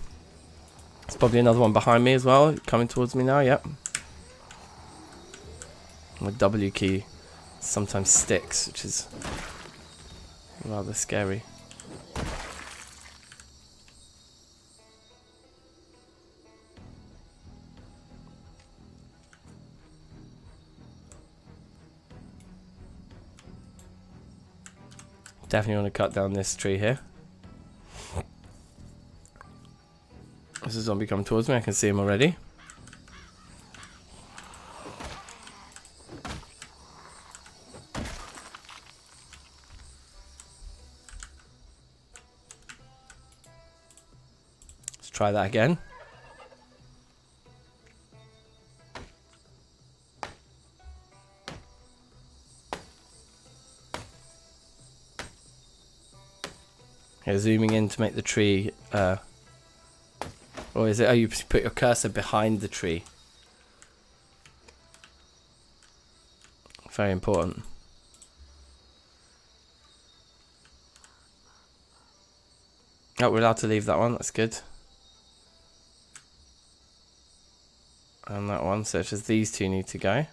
There's probably another one behind me as well, coming towards me now. Yep. My W key sometimes sticks, which is rather scary. Definitely want to cut down this tree here. There's a zombie coming towards me. I can see him already. Let's try that again. Okay, zooming in to make the tree, or is it, oh, you put your cursor behind the tree. Very important. Oh, we're allowed to leave that one, that's good. And that one, so it's just these two need to go.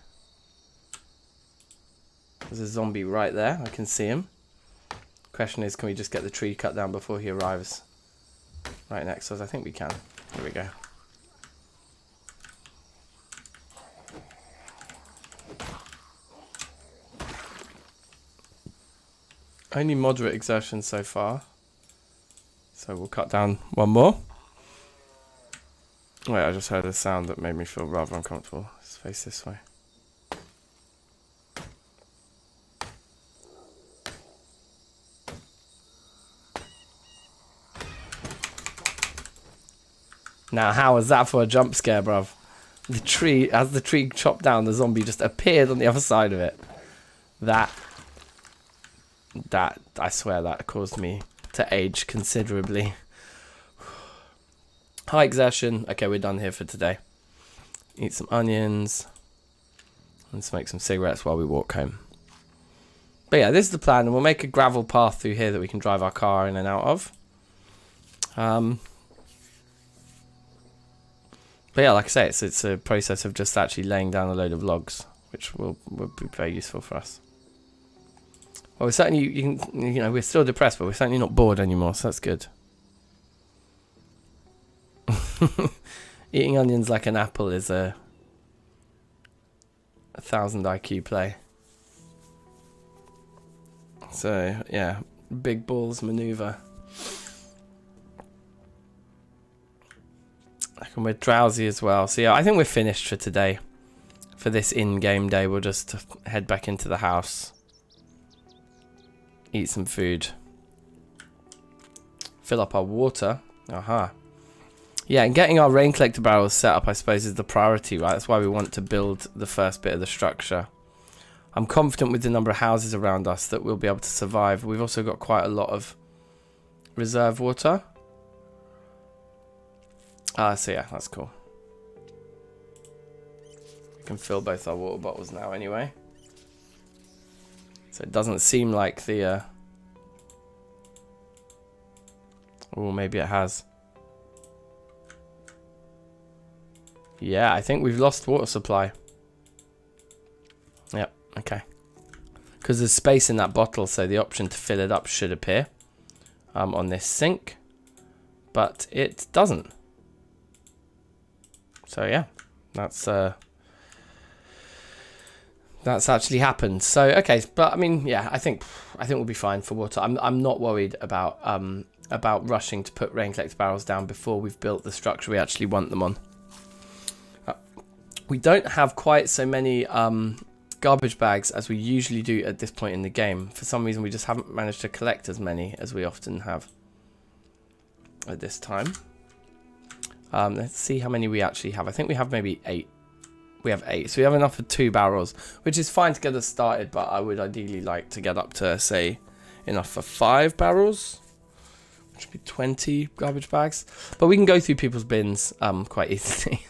There's a zombie right there, I can see him. Question is, can we just get the tree cut down before he arrives right next to us? I think we can. Here we go. Only moderate exertion so far. So we'll cut down 1 more. Wait, I just heard a sound that made me feel rather uncomfortable. Let's face this way. Now, how was that for a jump scare, bruv? the tree, as the tree chopped down, the zombie just appeared on the other side of it. That, I swear that caused me to age considerably. High exertion. Okay, we're done here for today. Eat some onions. And smoke some cigarettes while we walk home. But yeah, this is the plan, and we'll make a gravel path through here that we can drive our car in and out of. But yeah, like I say, it's a process of just actually laying down a load of logs, which will be very useful for us. Well, we're certainly, you know, we're still depressed, but we're certainly not bored anymore, so that's good. Eating onions like an apple is a 1,000 IQ play. So yeah, big balls maneuver. And we're drowsy as well. So yeah, I think we're finished for today. For this in-game day, we'll just head back into the house. Eat some food. Fill up our water. Aha. Yeah, and getting our rain collector barrels set up, I suppose, is the priority, right? That's why we want to build the first bit of the structure. I'm confident with the number of houses around us that we'll be able to survive. We've also got quite a lot of reserve water. So yeah, that's cool. We can fill both our water bottles now anyway. So it doesn't seem like the... Oh, maybe it has. Yeah, I think we've lost water supply. Yep, okay. Because there's space in that bottle, so the option to fill it up should appear on this sink. But it doesn't. So yeah, that's actually happened. So okay, but I mean, yeah, I think we'll be fine for water. I'm not worried about rushing to put rain collector barrels down before we've built the structure we actually want them on. We don't have quite so many garbage bags as we usually do at this point in the game. For some reason, we just haven't managed to collect as many as we often have at this time. Let's see how many we actually have. I think we have maybe 8. We have 8. So we have enough for 2 barrels, which is fine to get us started, but I would ideally like to get up to, say, enough for 5 barrels, which would be 20 garbage bags. But we can go through people's bins quite easily.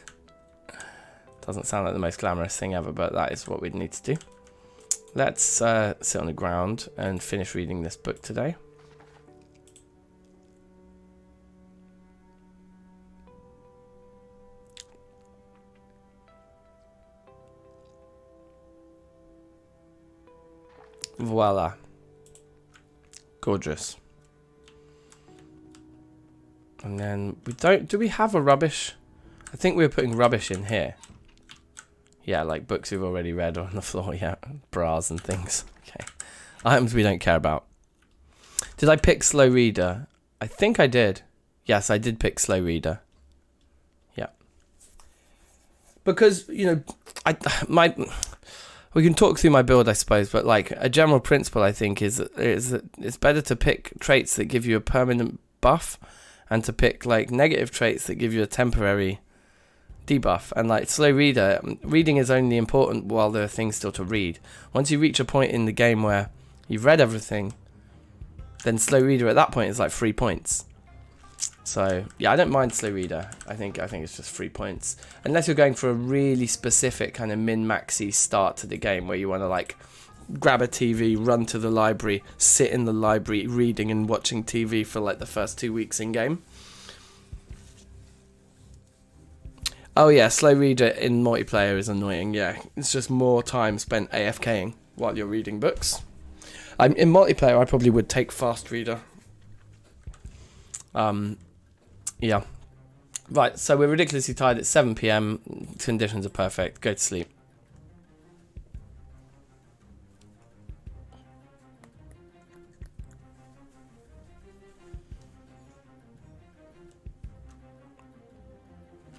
Doesn't sound like the most glamorous thing ever, but that is what we'd need to do. Let's sit on the ground and finish reading this book today. Voila. Gorgeous. And then do we have a rubbish? I think we were putting rubbish in here. Yeah, like books we've already read on the floor, yeah. Bras and things. Okay. Items we don't care about. Did I pick slow reader? I think I did. Yes, I did pick slow reader. Yeah. Because, you know, we can talk through my build, I suppose, but like a general principle, I think, is that it's better to pick traits that give you a permanent buff and to pick like negative traits that give you a temporary debuff. And like slow reader, reading is only important while there are things still to read. Once you reach a point in the game where you've read everything, then slow reader at that point is like 3 points. So yeah, I don't mind slow reader. I think it's just 3 points, unless you're going for a really specific kind of min-maxy start to the game where you want to like grab a TV, run to the library, sit in the library reading and watching TV for like the first 2 weeks in game. Oh yeah, slow reader in multiplayer is annoying. Yeah, it's just more time spent AFKing while you're reading books. In multiplayer, I probably would take fast reader. Yeah. Right, so we're ridiculously tired. It's 7 PM. Conditions are perfect. Go to sleep.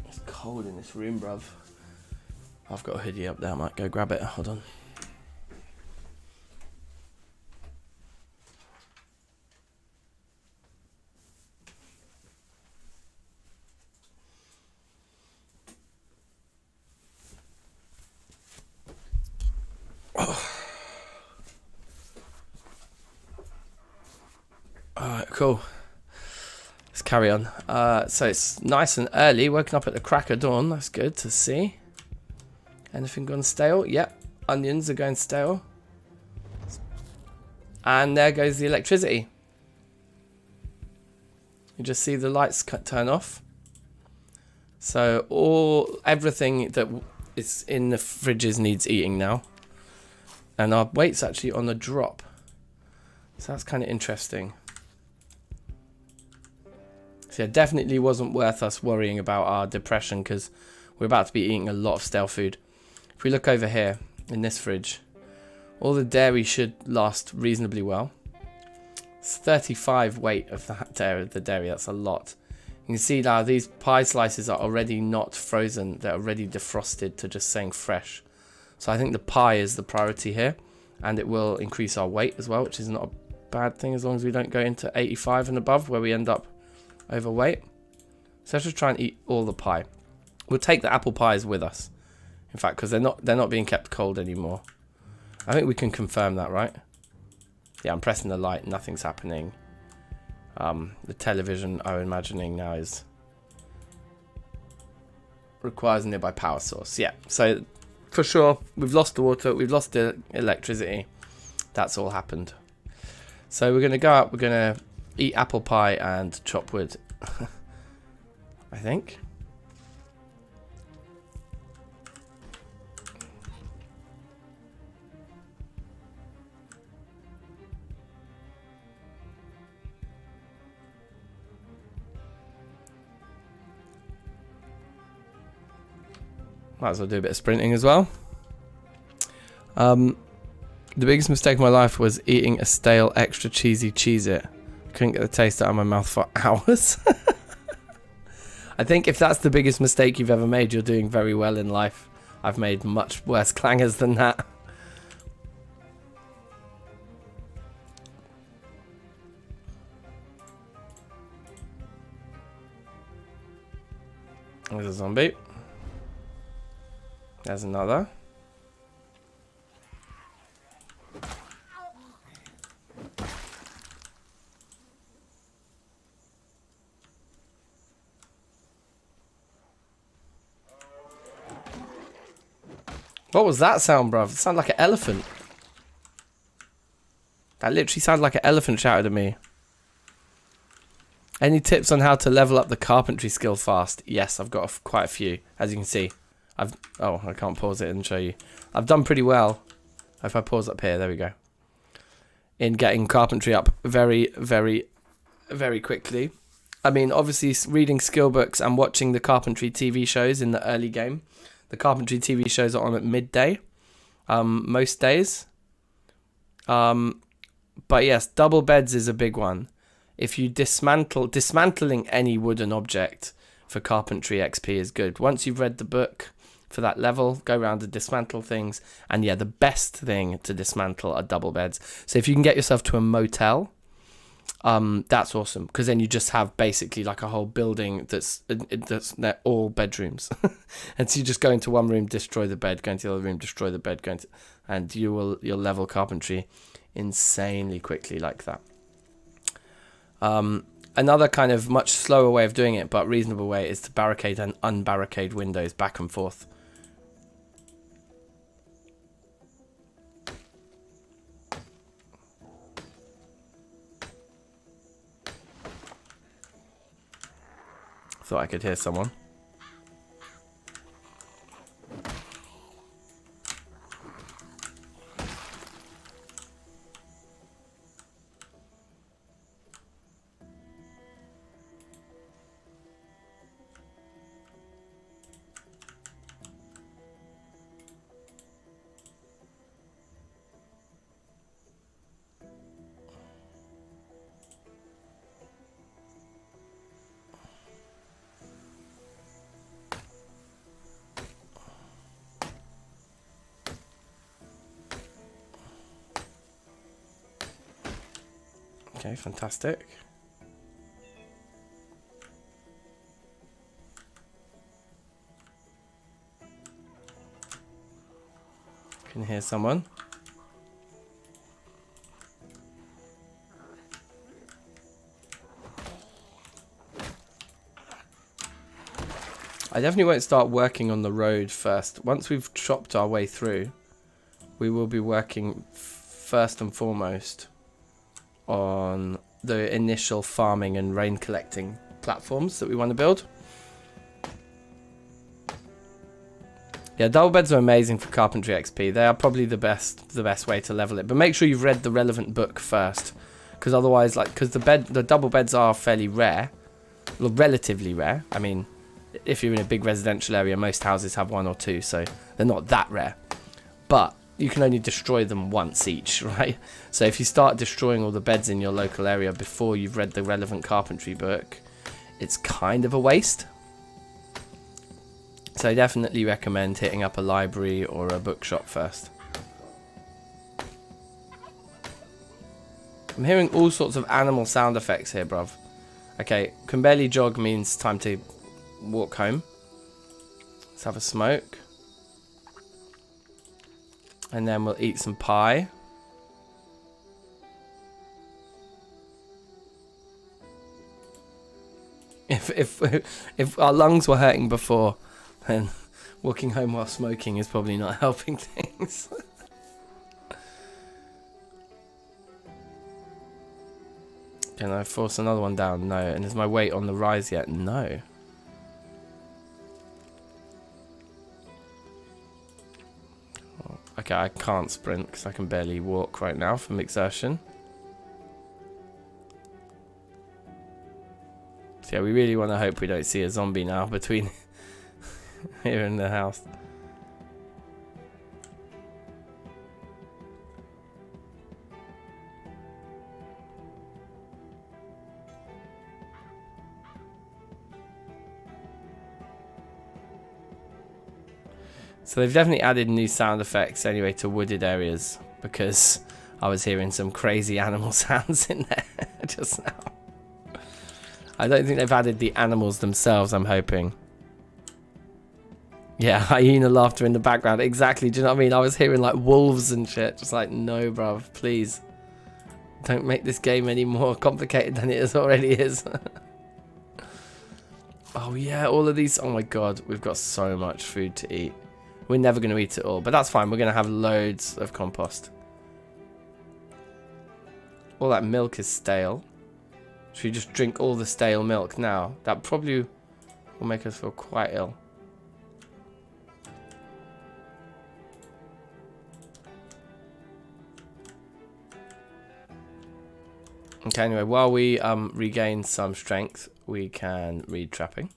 It's cold in this room, bruv. I've got a hoodie up there. I might go grab it. Hold on. Alright, cool. Let's carry on. So it's nice and early, woken up at the crack of dawn. That's good to see. Anything gone stale? Yep. Onions are going stale. And there goes the electricity. You just see the lights turn off. So everything that is in the fridges needs eating now. And our weight's actually on the drop. So that's kind of interesting. So yeah, definitely wasn't worth us worrying about our depression because we're about to be eating a lot of stale food. If we look over here in this fridge, all the dairy should last reasonably well. It's 35 weight of the dairy, that's a lot. You can see now these pie slices are already not frozen, they're already defrosted to just saying fresh. So I think the pie is the priority here, and it will increase our weight as well, which is not a bad thing as long as we don't go into 85 and above where we end up overweight. So let's just try and eat all the pie. We'll take the apple pies with us, in fact, because they're not being kept cold anymore. I think we can confirm that, right? Yeah, I'm pressing the light, nothing's happening. The television, I'm imagining now, requires a nearby power source. Yeah, so for sure, we've lost the water, we've lost the electricity. That's all happened. So we're going to go out, we're going to eat apple pie and chop wood. I think. Might as well do a bit of sprinting as well. The biggest mistake of my life was eating a stale, extra cheesy Cheez-It. Couldn't get the taste out of my mouth for hours. I think if that's the biggest mistake you've ever made, you're doing very well in life. I've made much worse clangers than that. There's a zombie. There's another. What was that sound, bruv? It sounded like an elephant. That literally sounded like an elephant shouted at me. Any tips on how to level up the carpentry skill fast? Yes, I've got quite a few, as you can see. Oh, I can't pause it and show you. I've done pretty well. If I pause up here, there we go. In getting carpentry up very, very, very quickly. I mean, obviously, reading skill books and watching the carpentry TV shows in the early game. The carpentry TV shows are on at midday, most days. But yes, double beds is a big one. If you dismantling any wooden object for carpentry XP is good. Once you've read the book for that level, go around and dismantle things. And yeah, the best thing to dismantle are double beds. So if you can get yourself to a motel, that's awesome, because then you just have basically like a whole building that's they're all bedrooms. And so you just go into one room, destroy the bed, go into the other room, destroy the bed, and you'll level carpentry insanely quickly like that. Another kind of much slower way of doing it, but reasonable way, is to barricade and unbarricade windows back and forth. Thought I could hear someone. Okay, fantastic. Can hear someone. I definitely won't start working on the road first. Once we've chopped our way through, we will be working first and foremost on the initial farming and rain collecting platforms that we want to build. Yeah, double beds are amazing for carpentry XP. They are probably the best way to level it. But make sure you've read the relevant book first, because otherwise, like, because the double beds are fairly rare, well, relatively rare. I mean, if you're in a big residential area, most houses have 1 or 2, so they're not that rare. But you can only destroy them once each, right? So if you start destroying all the beds in your local area before you've read the relevant carpentry book, it's kind of a waste. So I definitely recommend hitting up a library or a bookshop first. I'm hearing all sorts of animal sound effects here, bruv. Okay, can barely jog means time to walk home. Let's have a smoke. And then we'll eat some pie. If our lungs were hurting before, then walking home while smoking is probably not helping things. Can I force another one down? No. And is my weight on the rise yet? No. Okay, I can't sprint because I can barely walk right now from exertion. So yeah, we really want to hope we don't see a zombie now between here and the house. So they've definitely added new sound effects anyway to wooded areas, because I was hearing some crazy animal sounds in there just now. I don't think they've added the animals themselves, I'm hoping. Yeah, hyena laughter in the background. Exactly, do you know what I mean? I was hearing like wolves and shit. Just like, no, bruv, please. Don't make this game any more complicated than it already is. Oh yeah, all of these. Oh my god, we've got so much food to eat. We're never going to eat it all, but that's fine. We're going to have loads of compost. All that milk is stale. Should we just drink all the stale milk now? That probably will make us feel quite ill. Okay, anyway, while we regain some strength, we can read trapping.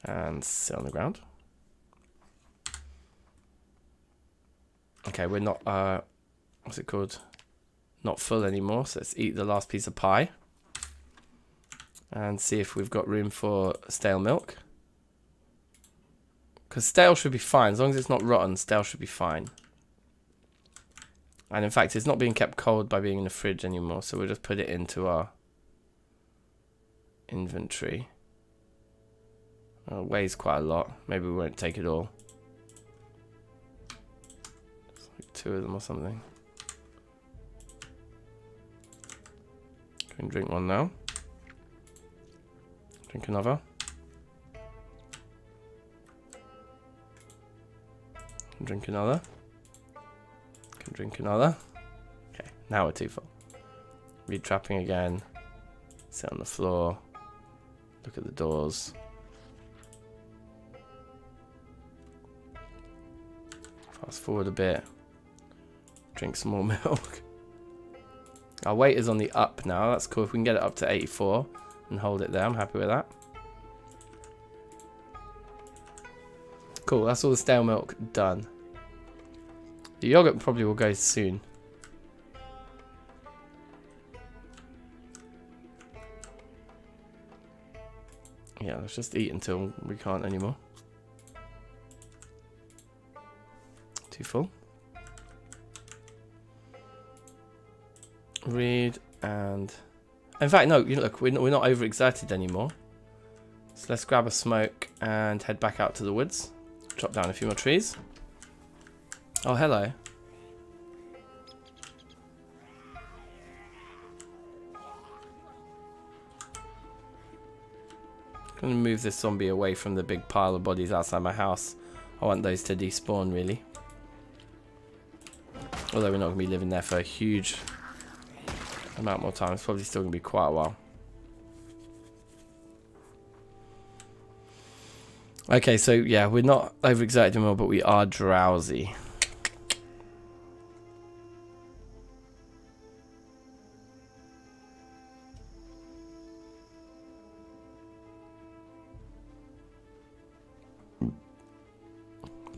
And sit on the ground. Okay, we're not, what's it called? Not full anymore, so let's eat the last piece of pie. And see if we've got room for stale milk. Because stale should be fine, as long as it's not rotten, stale should be fine. And in fact, it's not being kept cold by being in the fridge anymore, so we'll just put it into our inventory. It weighs quite a lot, maybe we won't take it all. 2 of them or something. Can drink one now. Drink another. Can drink another. Can drink another. Okay, now we're too full. Read trapping again. Sit on the floor. Look at the doors. Fast forward a bit. Drink some more milk. Our weight is on the up now. That's cool. If we can get it up to 84 and hold it there, I'm happy with that. Cool. That's all the stale milk done. The yogurt probably will go soon. Yeah, let's just eat until we can't anymore. Too full. Read and in fact no, you look, we're not overexerted anymore, so let's grab a smoke and head back out to the woods, chop down a few more trees. Oh hello. I'm going to move this zombie away from the big pile of bodies outside my house. I want those to despawn, really. Although we're not going to be living there for a huge amount more time. It's probably still going to be quite a while. Okay, so yeah, we're not overexerted anymore, but we are drowsy.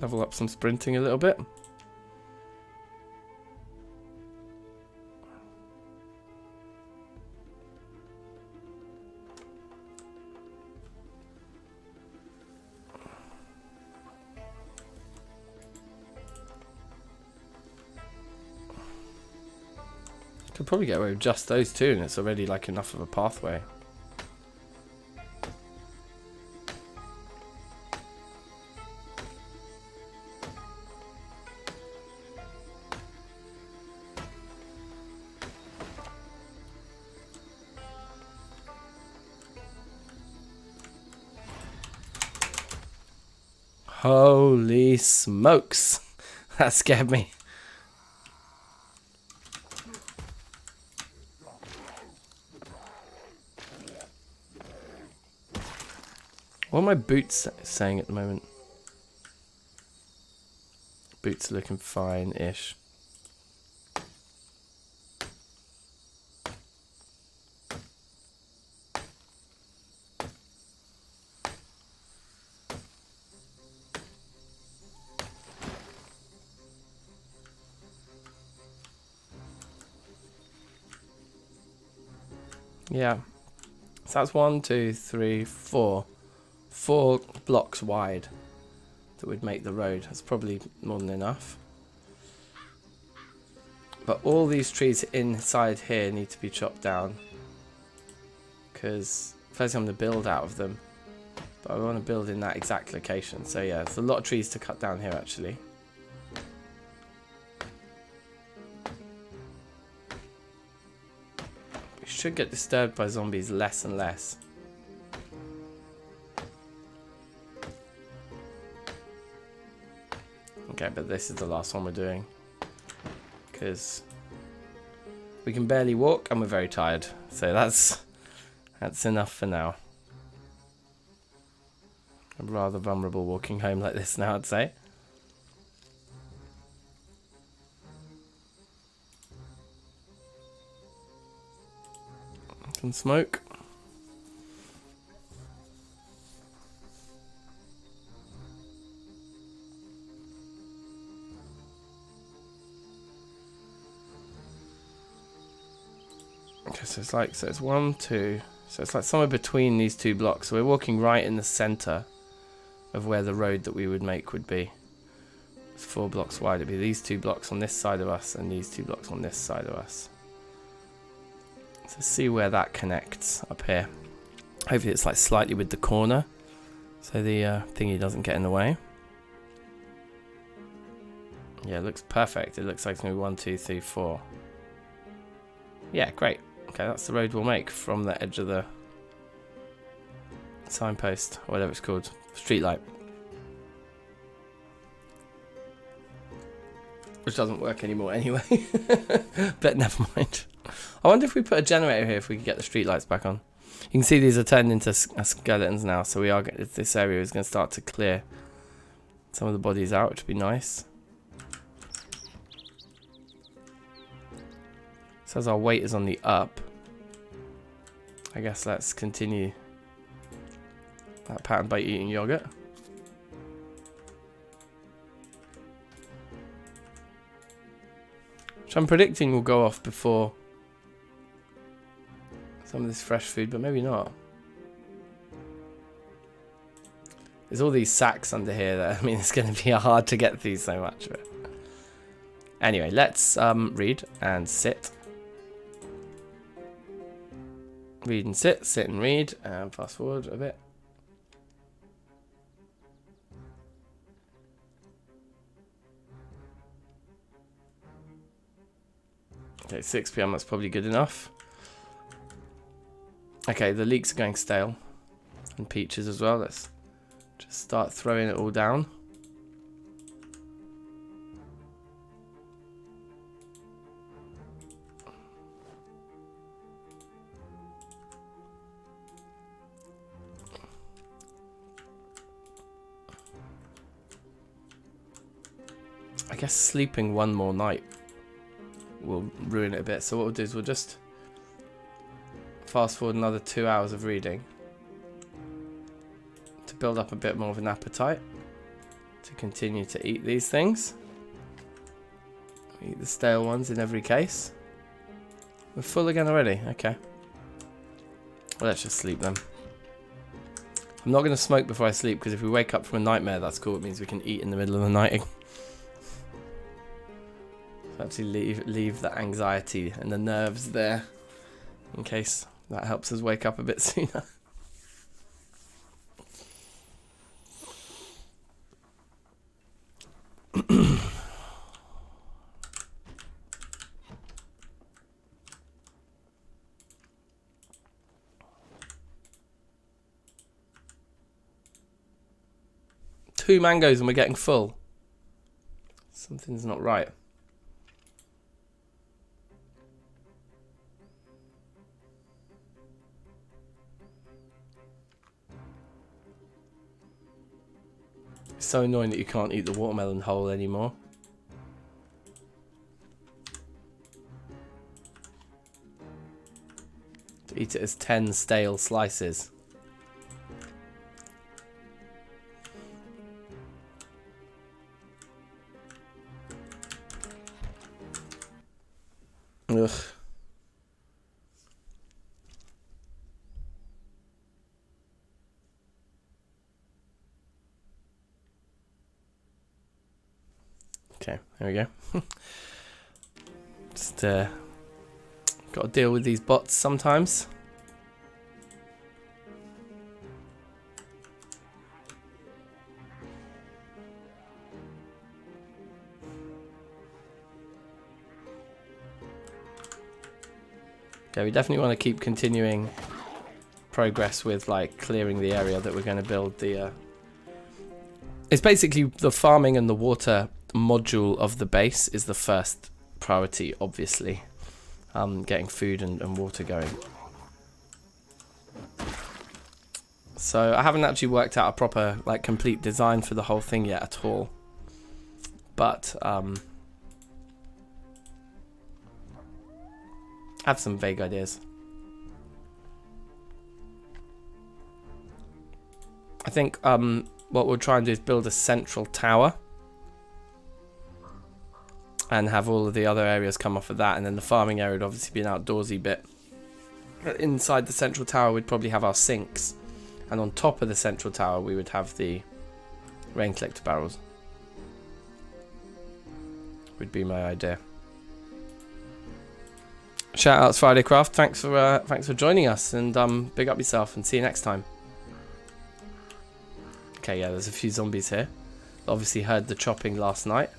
Level up some sprinting a little bit. Could probably get away with just those two, and it's already like enough of a pathway. Holy smokes. That scared me. What are my boots saying at the moment? Boots are looking fine-ish. Yeah, so that's 1, 2, 3, 4. 4 blocks wide that would make the road. That's probably more than enough. But all these trees inside here need to be chopped down, because first I'm going to build out of them, but I want to build in that exact location. So yeah, there's a lot of trees to cut down here actually. Should get disturbed by zombies less and less. Okay, but this is the last one we're doing, because we can barely walk and we're very tired, so that's enough for now. I'm rather vulnerable walking home like this now, I'd say. Some smoke. Okay, so it's 1, 2. So it's like somewhere between these two blocks. So we're walking right in the center of where the road that we would make would be. It's 4 blocks wide. It'd be these 2 blocks on this side of us and these 2 blocks on this side of us. So see where that connects up here. Hopefully it's like slightly with the corner, so the thingy doesn't get in the way. Yeah, it looks perfect. It looks like it's going to be 1, 2, 3, 4. Yeah, great. Okay, that's the road we'll make from the edge of the signpost, or whatever it's called, street light. Which doesn't work anymore anyway. But never mind. I wonder if we put a generator here, if we could get the street lights back on. You can see these are turned into skeletons now, so this area is going to start to clear some of the bodies out, which would be nice. So as our weight is on the up, I guess let's continue that pattern by eating yogurt. Which I'm predicting will go off before some of this fresh food, but maybe not. There's all these sacks under here that, I mean, it's going to be hard to get through so much of it. Anyway, let's read and sit. Read and sit, sit and read, and fast forward a bit. Okay, 6 PM, that's probably good enough. Okay, the leeks are going stale. And peaches as well. Let's just start throwing it all down. I guess sleeping one more night will ruin it a bit. So what we'll do is we'll just fast forward another 2 hours of reading to build up a bit more of an appetite to continue to eat these things. Eat the stale ones in every case. We're full again already. Okay. Well, let's just sleep then. I'm not going to smoke before I sleep because if we wake up from a nightmare, that's cool. It means we can eat in the middle of the night. Actually leave the anxiety and the nerves there in case that helps us wake up a bit sooner. Two mangoes and we're getting full. Something's not right. It's so annoying that you can't eat the watermelon whole anymore. To eat it as 10 stale slices. Ugh. Okay, there we go. Just got to deal with these bots sometimes. Okay, we definitely want to keep continuing progress with like clearing the area that we're going to build the it's basically the farming and the water module of the base is the first priority, obviously. Getting food and water going. So I haven't actually worked out a proper like complete design for the whole thing yet at all. But I have some vague ideas. I think what we'll try and do is build a central tower and have all of the other areas come off of that, and then the farming area would obviously be an outdoorsy bit. But inside the central tower we'd probably have our sinks, and on top of the central tower we would have the rain collector barrels. Would be my idea. Shout outs Friday Craft, thanks for joining us, and big up yourself and see you next time. Okay, yeah, there's a few zombies here. Obviously heard the chopping last night.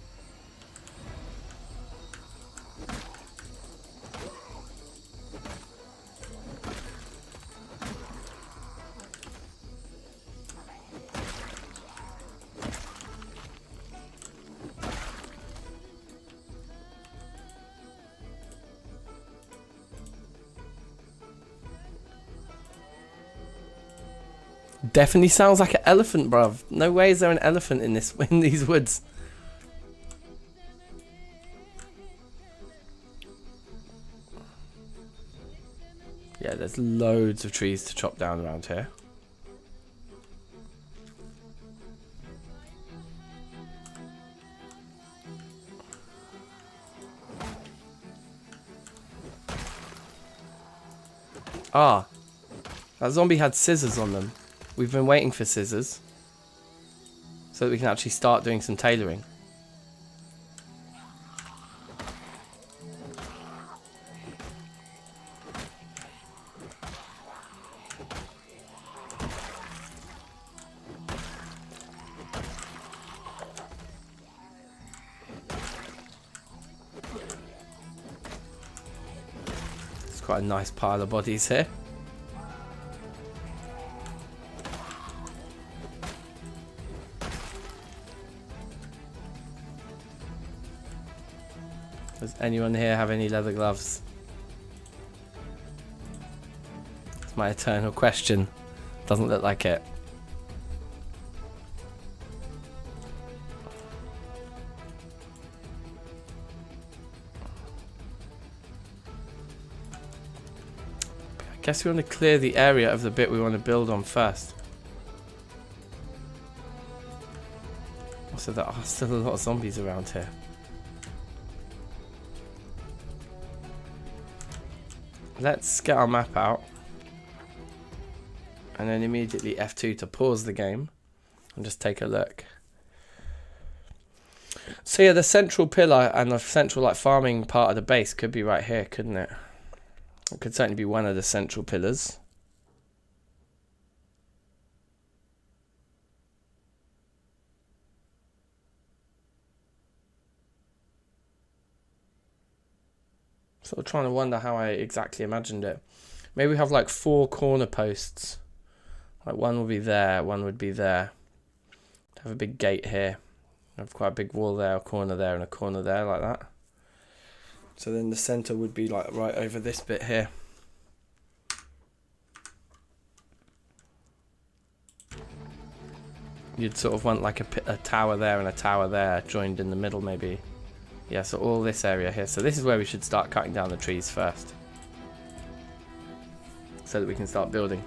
Definitely sounds like an elephant, bruv. No way is there an elephant in these woods. Yeah, there's loads of trees to chop down around here. Ah, that zombie had scissors on them. We've been waiting for scissors so that we can actually start doing some tailoring. It's quite a nice pile of bodies here. Does anyone here have any leather gloves? It's my eternal question. Doesn't look like it. I guess we want to clear the area of the bit we want to build on first. Also, there are still a lot of zombies around here. Let's get our map out. And then immediately F2 to pause the game. And just take a look. So yeah, the central pillar and the central like farming part of the base could be right here, couldn't it? It could certainly be one of the central pillars. Sort of trying to wonder how I exactly imagined it. Maybe we have like 4 corner posts. Like one will be there, one would be there. Have a big gate here. Have quite a big wall there, a corner there, and a corner there, like that. So then the center would be like right over this bit here. You'd sort of want like a tower there and a tower there joined in the middle maybe. Yeah, so all this area here. So this is where we should start cutting down the trees first. So that we can start building.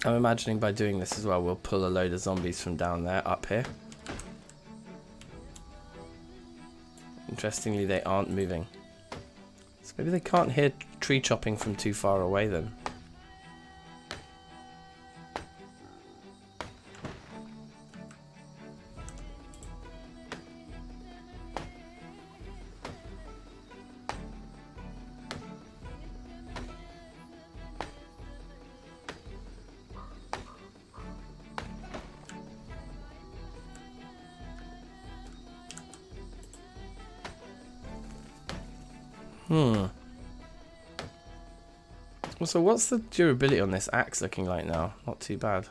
I'm imagining by doing this as well, we'll pull a load of zombies from down there up here. Interestingly, they aren't moving. So maybe they can't hear tree chopping from too far away then. So what's the durability on this axe looking like now? Not too bad.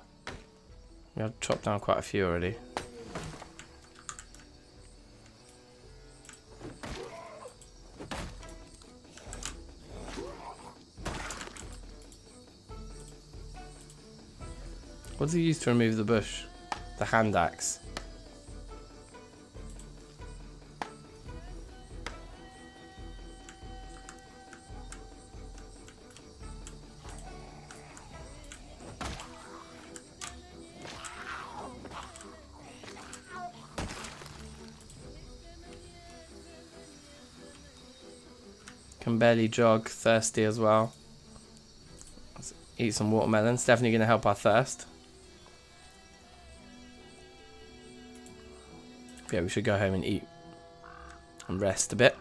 We have chopped down quite a few already. What does he use to remove the bush? The hand axe. Can barely jog, thirsty as well. Let's eat some watermelons, definitely going to help our thirst. Yeah, we should go home and eat and rest a bit.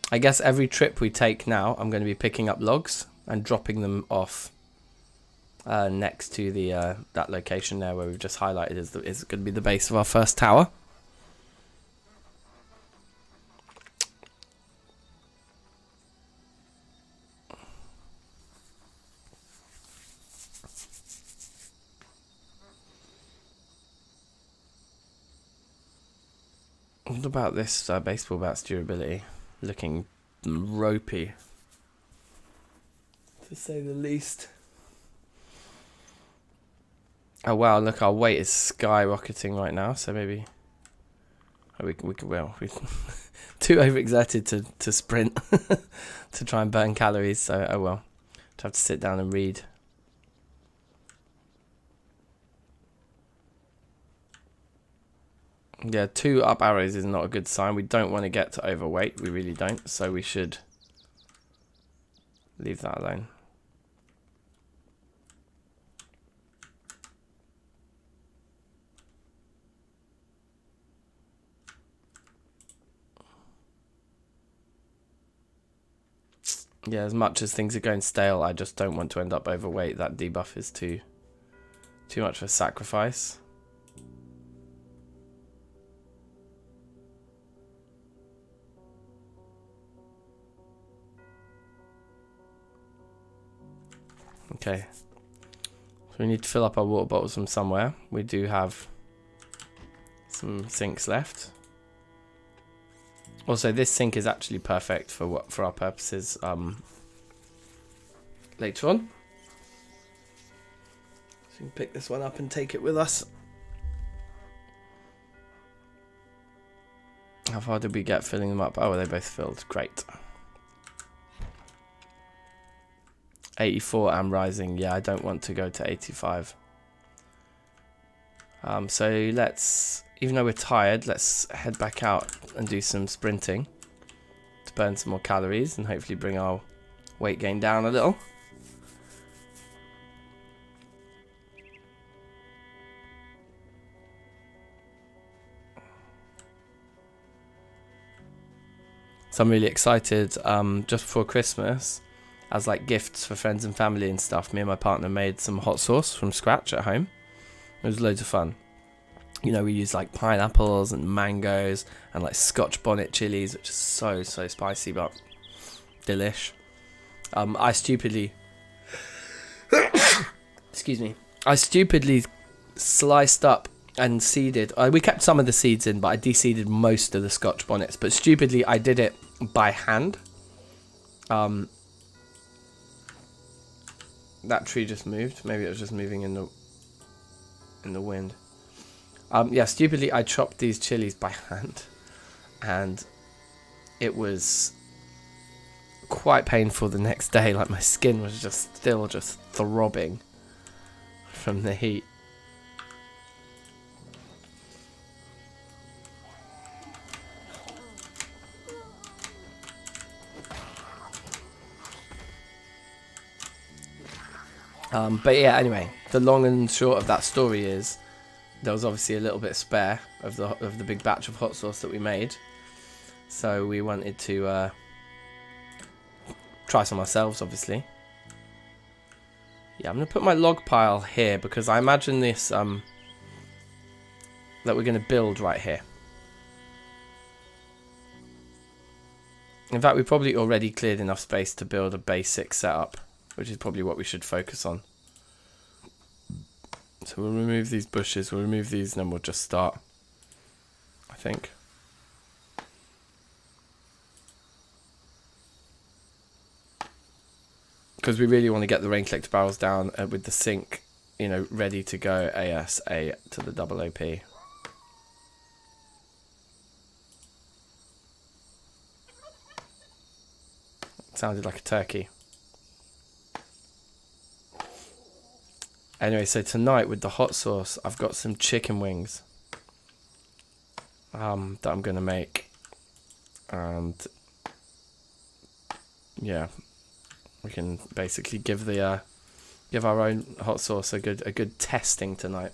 I guess every trip we take now, I'm going to be picking up logs and dropping them off next to the that location there where we've just highlighted is going to be the base of our first tower. What about this baseball bat's durability? Looking ropey, to say the least. Oh wow, look, our weight is skyrocketing right now, so maybe we could, well, we too overexerted to sprint to try and burn calories, so oh well. Just have to sit down and read. Yeah, 2 up arrows is not a good sign. We don't want to get to overweight. We really don't. So we should leave that alone. Yeah, as much as things are going stale, I just don't want to end up overweight. That debuff is too much of a sacrifice. Okay. So we need to fill up our water bottles from somewhere. We do have some sinks left. Also, this sink is actually perfect for our purposes later on. So we can pick this one up and take it with us. How far did we get filling them up? Oh, they both filled. Great. 84 and rising. Yeah, I don't want to go to 85. So let's, even though we're tired, let's head back out and do some sprinting to burn some more calories and hopefully bring our weight gain down a little. So I'm really excited. Just before Christmas, as like gifts for friends and family and stuff, me and my partner made some hot sauce from scratch at home. It was loads of fun. You know, we used like pineapples and mangoes and like Scotch bonnet chilies, which is so spicy but delish. I stupidly excuse me, I stupidly sliced up and seeded. We kept some of the seeds in, but I de-seeded most of the Scotch bonnets. But stupidly, I did it by hand. That tree just moved. Maybe it was just moving in the wind. Yeah, stupidly, I chopped these chilies by hand, and it was quite painful the next day. Like my skin was still just throbbing from the heat. But yeah, anyway, the long and short of that story is there was obviously a little bit spare of the big batch of hot sauce that we made, so we wanted to try some ourselves, obviously. Yeah, I'm gonna put my log pile here because I imagine this that we're gonna build right here. In fact, we probably already cleared enough space to build a basic setup, which is probably what we should focus on. So we'll remove these bushes, we'll remove these, and then we'll just start, I think. Because we really want to get the rain collector barrels down with the sink, you know, ready to go ASA to the double OP. Sounded like a turkey. Anyway, so tonight with the hot sauce, I've got some chicken wings that I'm going to make. And yeah, we can basically give our own hot sauce a good testing tonight.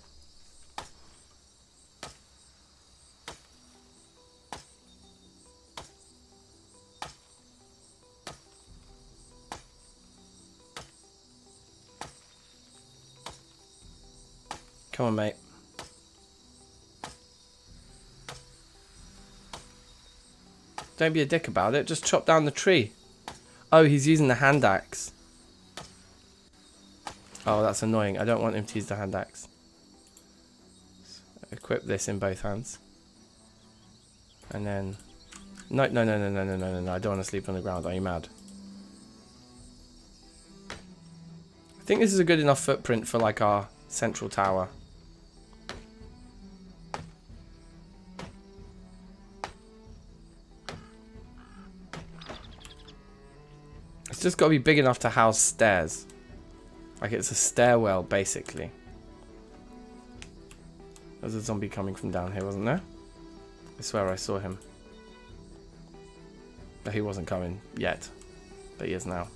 Come on, mate. Don't be a dick about it. Just chop down the tree. Oh, he's using the hand axe. Oh, that's annoying. I don't want him to use the hand axe. Equip this in both hands. And then... No. I don't want to sleep on the ground. Are you mad? I think this is a good enough footprint for like our central tower. It's just got to be big enough to house stairs. Like it's a stairwell, basically. There's a zombie coming from down here, wasn't there? I swear I saw him. But he wasn't coming yet. But he is now.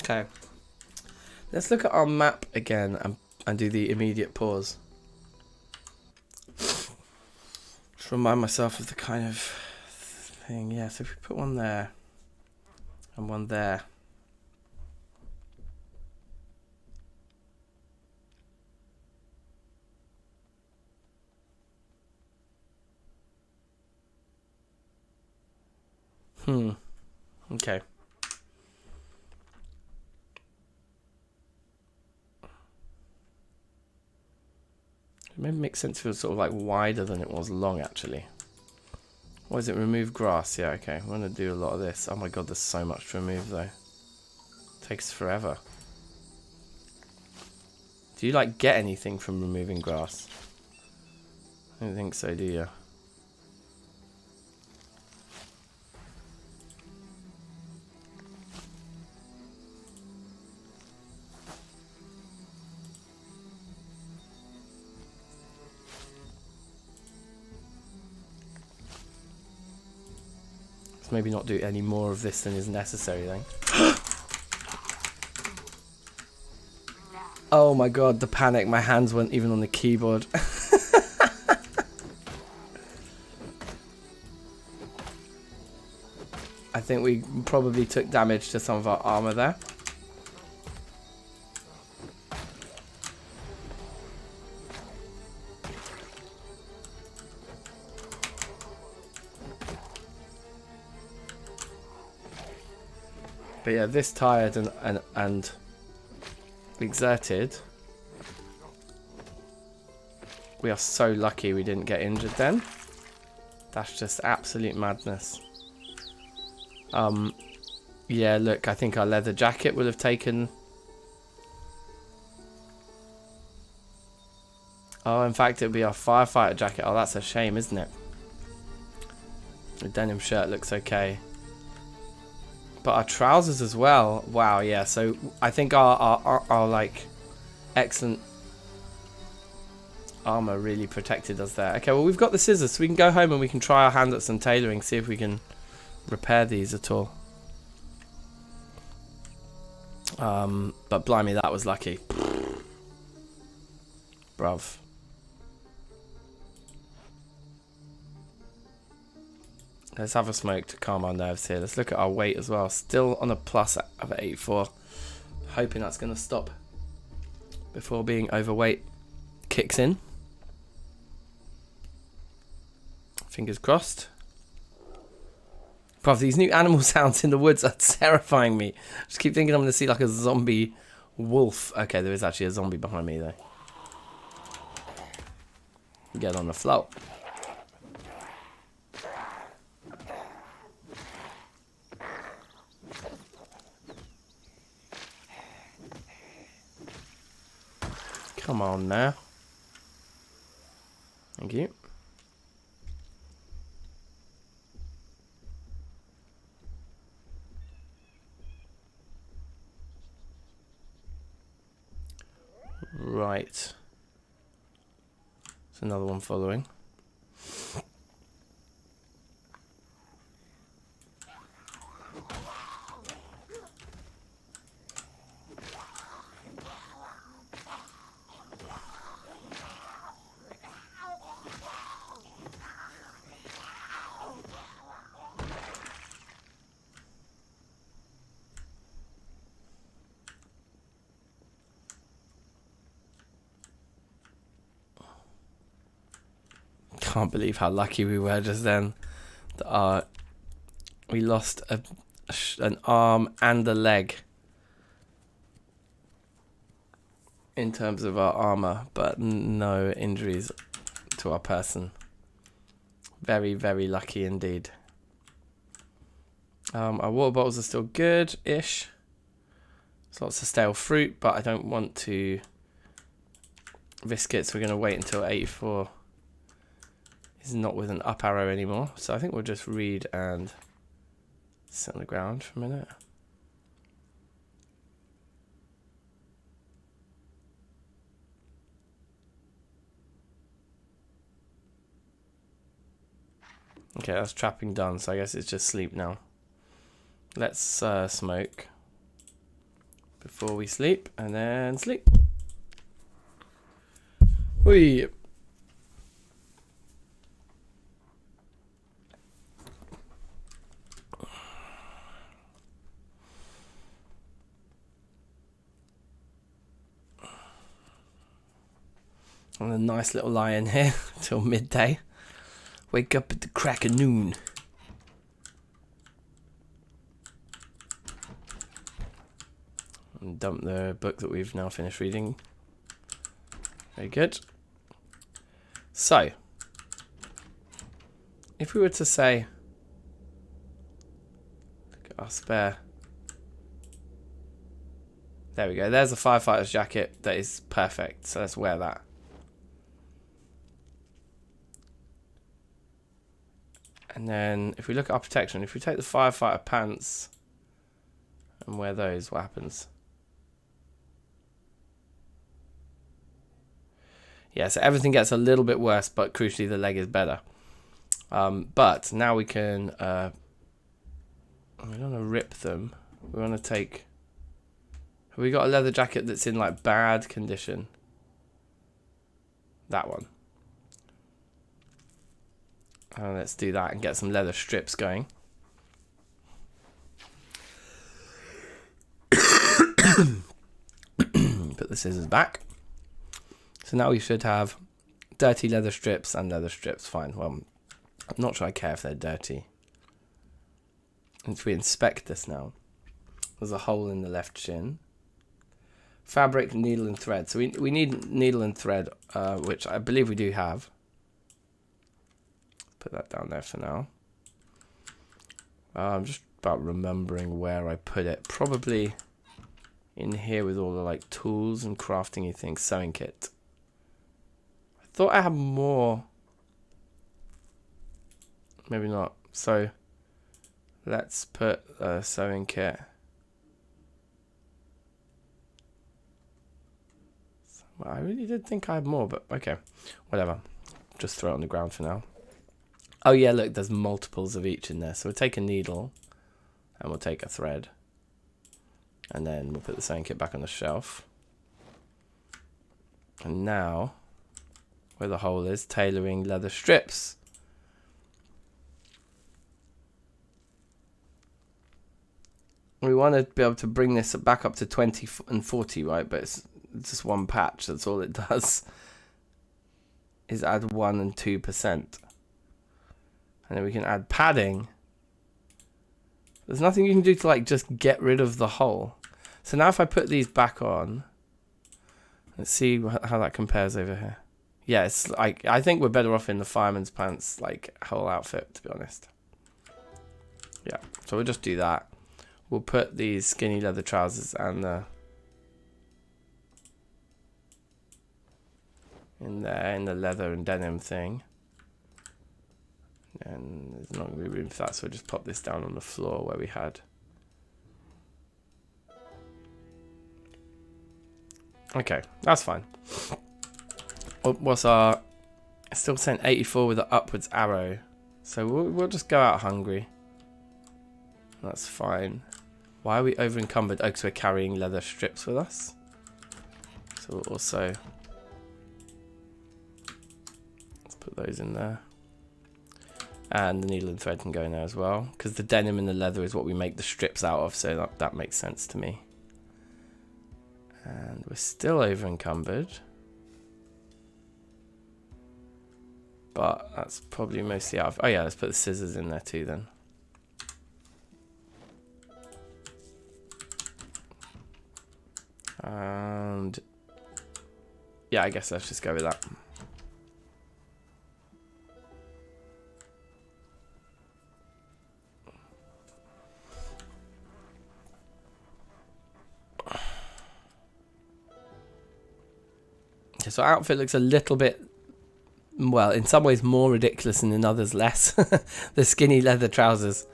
Okay, let's look at our map again and do the immediate pause. Just remind myself of the kind of thing. Yeah, so if we put one there and one there. Okay. It maybe makes sense if it was sort of like wider than it was long, actually. What is it? Remove grass. Yeah, okay. I'm going to do a lot of this. Oh my god, there's so much to remove, though. Takes forever. Do you, like, get anything from removing grass? I don't think so, do you? Let's maybe not do any more of this than is necessary, then. Oh my god, the panic. My hands weren't even on the keyboard. I think we probably took damage to some of our armor there. But yeah, this tired and exerted. We are so lucky we didn't get injured then. That's just absolute madness. Yeah, look, I think our leather jacket would have taken... Oh, in fact, it would be our firefighter jacket. Oh, that's a shame, isn't it? The denim shirt looks okay. But our trousers as well. Wow, yeah. So I think our like excellent armor really protected us there. Okay, well, we've got the scissors, so we can go home and we can try our hand at some tailoring, see if we can repair these at all. But blimey, that was lucky. Bruv. Let's have a smoke to calm our nerves here. Let's look at our weight as well. Still on a plus of 84. Hoping that's going to stop before being overweight kicks in. Fingers crossed. Bruv, these new animal sounds in the woods are terrifying me. I just keep thinking I'm going to see like a zombie wolf. Okay, there is actually a zombie behind me though. Get on the float. Come on now. Thank you. Right. There's another one following. Can't believe how lucky we were just then. We lost an arm and a leg in terms of our armor, but no injuries to our person. Very, very lucky indeed. Our water bottles are still good-ish. There's lots of stale fruit, but I don't want to risk it, so we're going to wait until 84 is not with an up arrow anymore. So I think we'll just read and sit on the ground for a minute. Okay, that's trapping done, so I guess it's just sleep now. Let's smoke before we sleep, and then sleep. Whee! And a nice little lie in here till midday. Wake up at the crack of noon. And dump the book that we've now finished reading. Very good. So, if we were to say, look at our spare. There we go. There's a firefighter's jacket that is perfect. So let's wear that. And then if we look at our protection, if we take the firefighter pants and wear those, what happens? Yeah, so everything gets a little bit worse, but crucially the leg is better. But now we can, we don't want to rip them. We want to take, have we got a leather jacket that's in like bad condition? That one. Let's do that and get some leather strips going. Put the scissors back. So now we should have dirty leather strips and leather strips. Fine. Well, I'm not sure I care if they're dirty. If we inspect this now, there's a hole in the left shin. Fabric, needle and thread. So we need needle and thread, which I believe we do have. Put that down there for now. I'm just about remembering where I put it. Probably in here with all the like tools and crafting-y things. Sewing kit. I thought I had more. Maybe not. So let's put a sewing kit. Well, I really did think I had more, but okay. Whatever. Just throw it on the ground for now. Oh yeah, look, there's multiples of each in there. So we'll take a needle and we'll take a thread. And then we'll put the sewing kit back on the shelf. And now, where the hole is, tailoring leather strips. We want to be able to bring this back up to 20 and 40, right? But it's just one patch. That's all it does. Is add 1 and 2%. And then we can add padding. There's nothing you can do to like just get rid of the hole. So now if I put these back on, let's see how that compares over here. Yeah, it's like, I think we're better off in the fireman's pants like whole outfit, to be honest. Yeah, so we'll just do that. We'll put these skinny leather trousers and in there, in the leather and denim thing. And there's not going to be room for that, so we'll just pop this down on the floor where we had. Okay, that's fine. What's our... It's still saying 84 with an upwards arrow. So we'll just go out hungry. That's fine. Why are we over encumbered? Oh, because we're carrying leather strips with us. So we'll also... Let's put those in there. And the needle and thread can go in there as well, because the denim and the leather is what we make the strips out of, so that makes sense to me. And we're still over encumbered, but that's probably mostly out of... Oh yeah, let's put the scissors in there too then. And yeah, I guess let's just go with that. So outfit looks a little bit, well, in some ways more ridiculous and in others less. The skinny leather trousers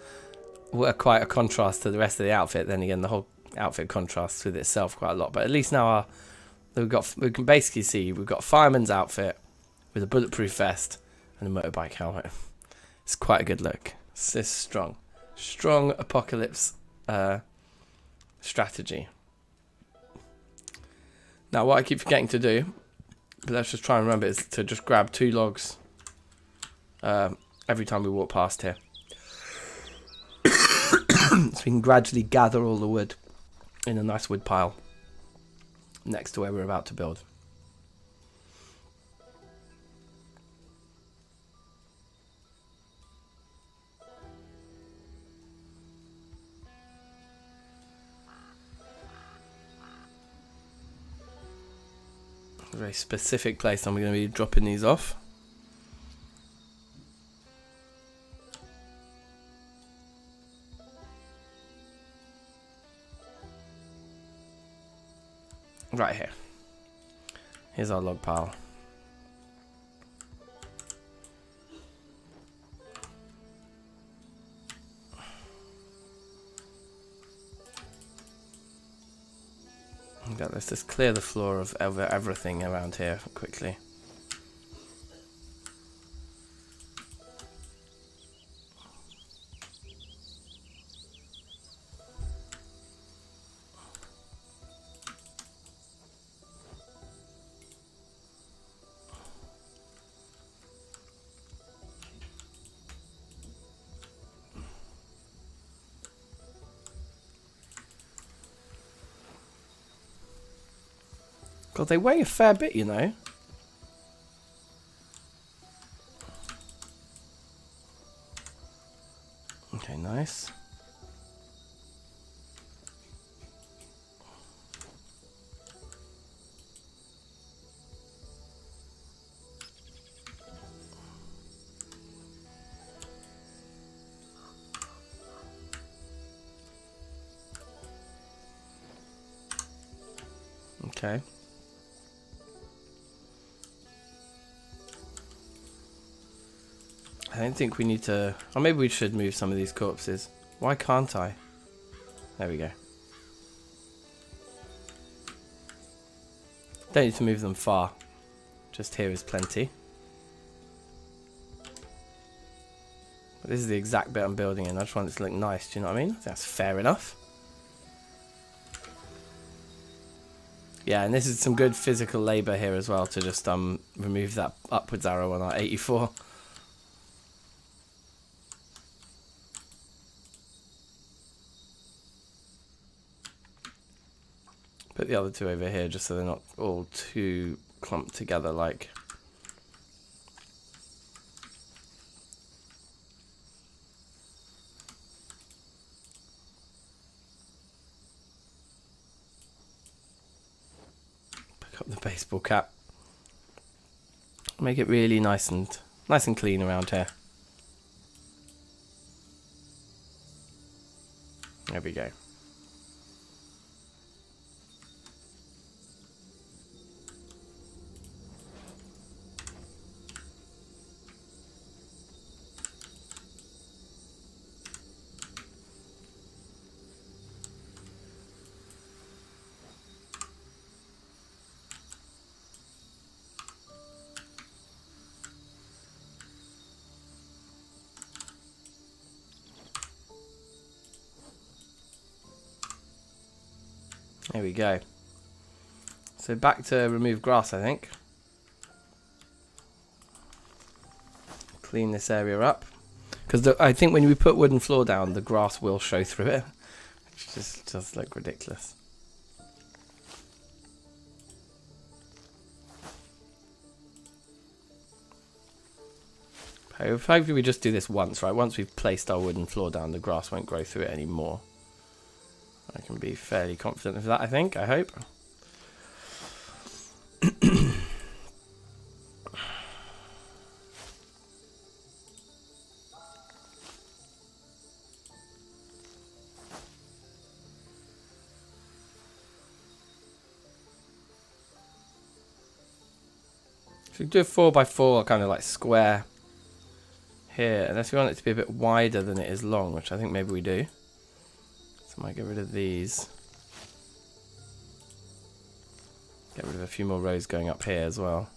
were quite a contrast to the rest of the outfit. Then again, the whole outfit contrasts with itself quite a lot. But at least now we can basically see we've got a fireman's outfit with a bulletproof vest and a motorbike helmet. It's quite a good look. It's strong apocalypse strategy. Now, what I keep forgetting to do, but let's just try and remember, is to just grab 2 logs every time we walk past here. So we can gradually gather all the wood in a nice wood pile next to where we're about to build. A very specific place I'm going to be dropping these off. Right here. Here's our log pile. Let's just clear the floor of everything around here quickly. God, they weigh a fair bit, you know. Okay, nice. Okay. I don't think we need to... Or maybe we should move some of these corpses. Why can't I? There we go. Don't need to move them far. Just here is plenty. But this is the exact bit I'm building in. I just want it to look nice, do you know what I mean? That's fair enough. Yeah, and this is some good physical labour here as well to just remove that upwards arrow on our 84. Put the other two over here just so they're not all too clumped together like. Pick up the baseball cap. Make it really nice and clean around here. There we go. There we go. So back to remove grass, I think. Clean this area up. Because I think when we put wooden floor down, the grass will show through it. Which just does look ridiculous. Hopefully we just do this once, right? Once we've placed our wooden floor down, the grass won't grow through it anymore. I can be fairly confident of that, I think. I hope. So we do a 4x4 kind of like square here, unless we want it to be a bit wider than it is long, which I think maybe we do. So I might get rid of these. Get rid of a few more rows going up here as well.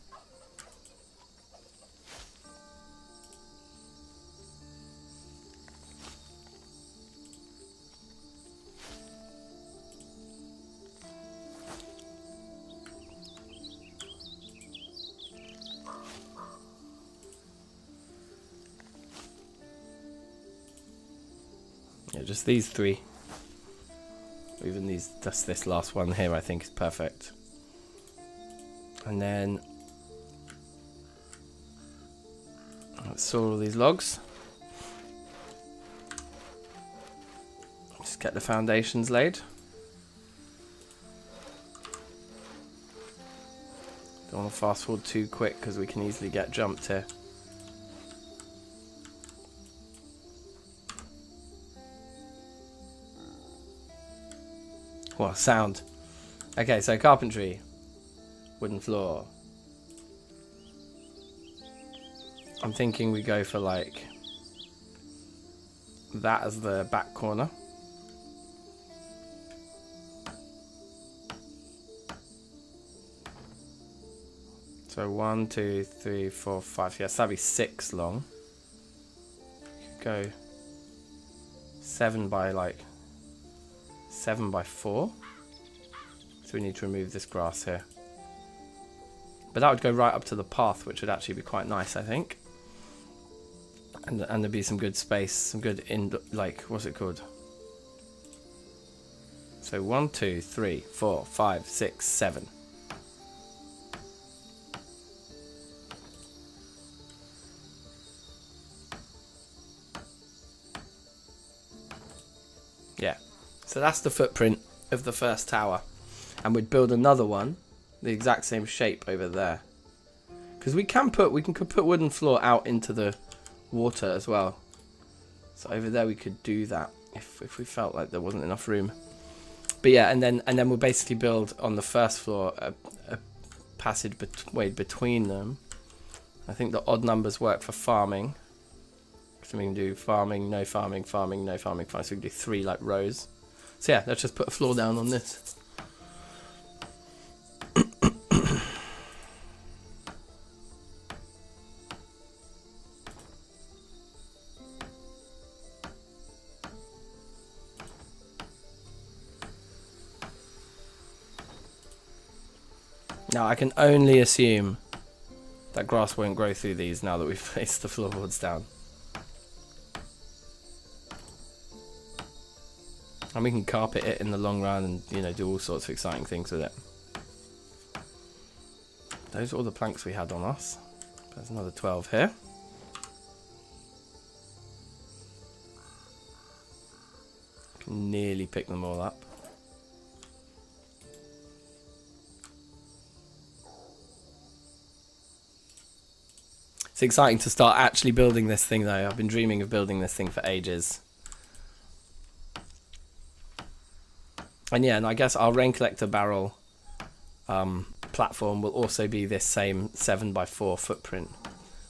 Yeah, just these three. Even these, just this last one here I think is perfect. And then let's saw all these logs. Just get the foundations laid. Don't Don't want to fast forward too quick because we can easily get jumped here. What sound? Okay, so carpentry, wooden floor. I'm thinking we go for like that as the back corner. So 1, 2, 3, 4, 5. Yes, that'd be 6 long. Go 7 by 4. So we need to remove this grass here. But that would go right up to the path, which would actually be quite nice, I think. And there'd be some good space, some good what's it called? So 1, 2, 3, 4, 5, 6, 7. Yeah, so that's the footprint of the first tower, and we'd build another one the exact same shape over there, because we can put wooden floor out into the water as well. So over there we could do that if we felt like there wasn't enough room. But yeah, and then we'll basically build on the first floor a passageway between them. I think the odd numbers work for farming. So we can do farming, no farming, farming, no farming, farming. So we can do 3 like rows. So yeah, let's just put a floor down on this. Now I can only assume that grass won't grow through these now that we've placed the floorboards down. And we can carpet it in the long run and, you know, do all sorts of exciting things with it. Those are all the planks we had on us. There's another 12 here. Can nearly pick them all up. It's exciting to start actually building this thing though. I've been dreaming of building this thing for ages. And yeah, and I guess our rain collector barrel platform will also be this same 7x4 footprint.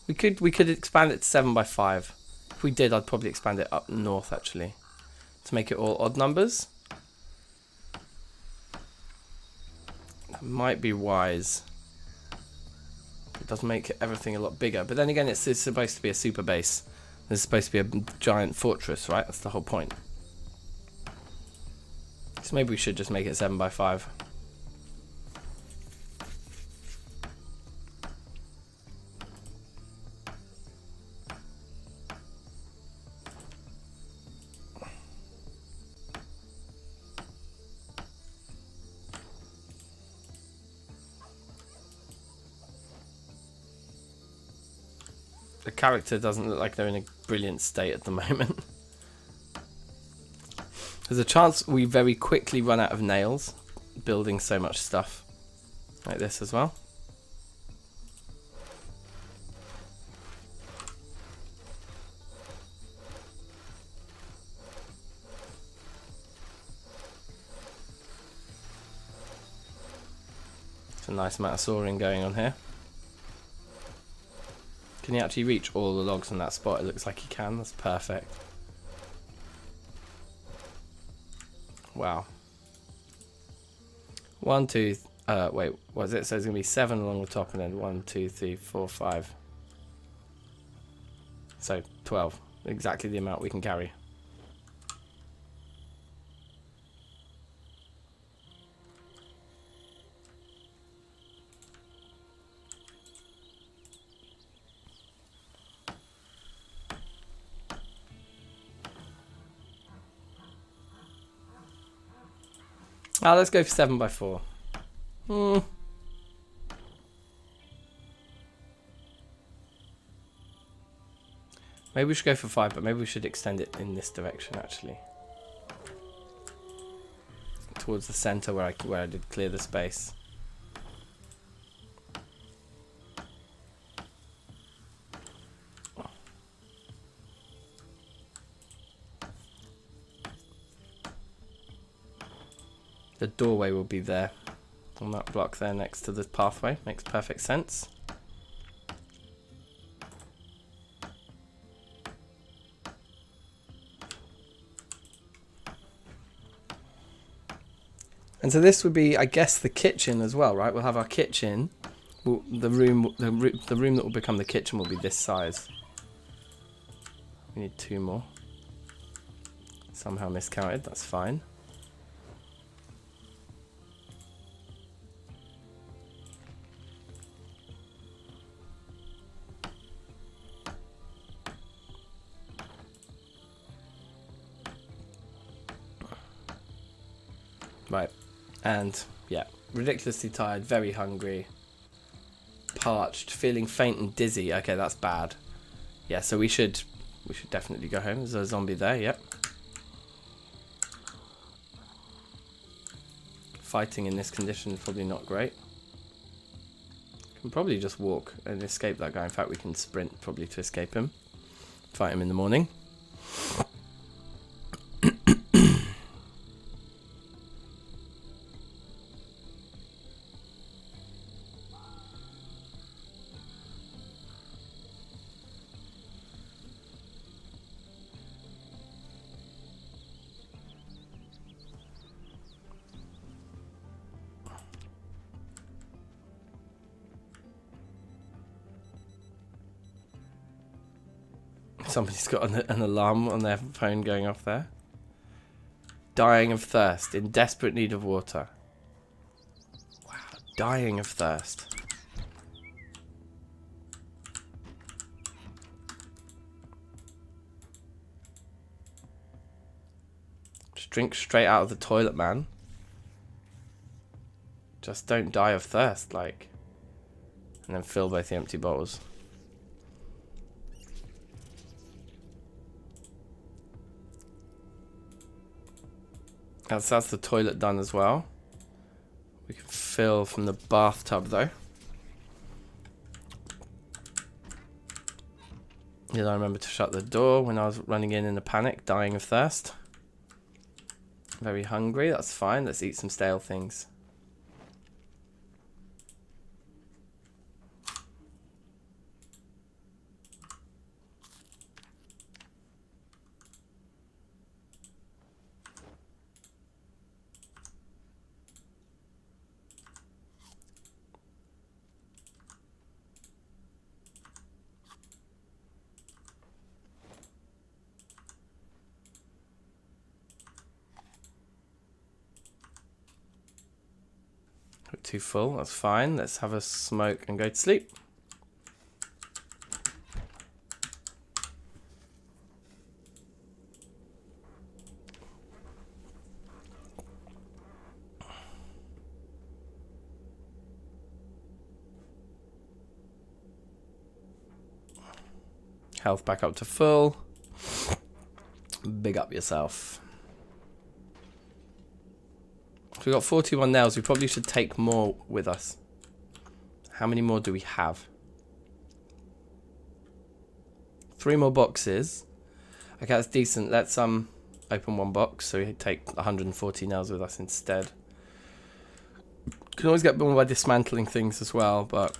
We could expand it to 7x5. If we did, I'd probably expand it up north actually, to make it all odd numbers. That might be wise. It does make everything a lot bigger. But then again, it's supposed to be a super base. It's supposed to be a giant fortress, right? That's the whole point. So maybe we should just make it 7x5. The character doesn't look like they're in a brilliant state at the moment. There's a chance we very quickly run out of nails building so much stuff like this as well. It's a nice amount of sawing going on here. Can you actually reach all the logs in that spot? It looks like you can. That's perfect. Wow. 1, 2, wait, what is it? So it's going to be 7 along the top and then 1, 2, 3, 4, 5. So 12. Exactly the amount we can carry. Let's go for 7x4. Maybe we should go for 5, but maybe we should extend it in this direction actually. Towards the center where I did clear the space. The doorway will be there on that block there next to the pathway. Makes perfect sense. And so this would be, I guess, the kitchen as well, right? We'll have our kitchen. The room that will become the kitchen will be this size. We need 2 more. Somehow miscounted. That's fine. Right. And yeah, ridiculously tired, very hungry, parched, feeling faint and dizzy. Okay, that's bad. Yeah, so we should definitely go home. There's a zombie there. Yep. Fighting in this condition is probably not great. Can probably just walk and escape that guy. In fact, we can sprint probably to escape him. Fight him in the morning. Somebody's got an alarm on their phone going off there. Dying of thirst, in desperate need of water. Wow, dying of thirst. Just drink straight out of the toilet, man. Just don't die of thirst, like. And then fill both the empty bottles. That's the toilet done as well. We can fill from the bathtub though. Did I remember to shut the door when I was running in a panic, dying of thirst? Very hungry, that's fine. Let's eat some stale things. Too full, that's fine. Let's have a smoke and go to sleep. Health back up to full. Big up yourself. We've got 41 nails. We probably should take more with us. How many more do we have? 3 more boxes. Okay, that's decent. Let's open 1 box so we take 140 nails with us instead. Can always get more by dismantling things as well, but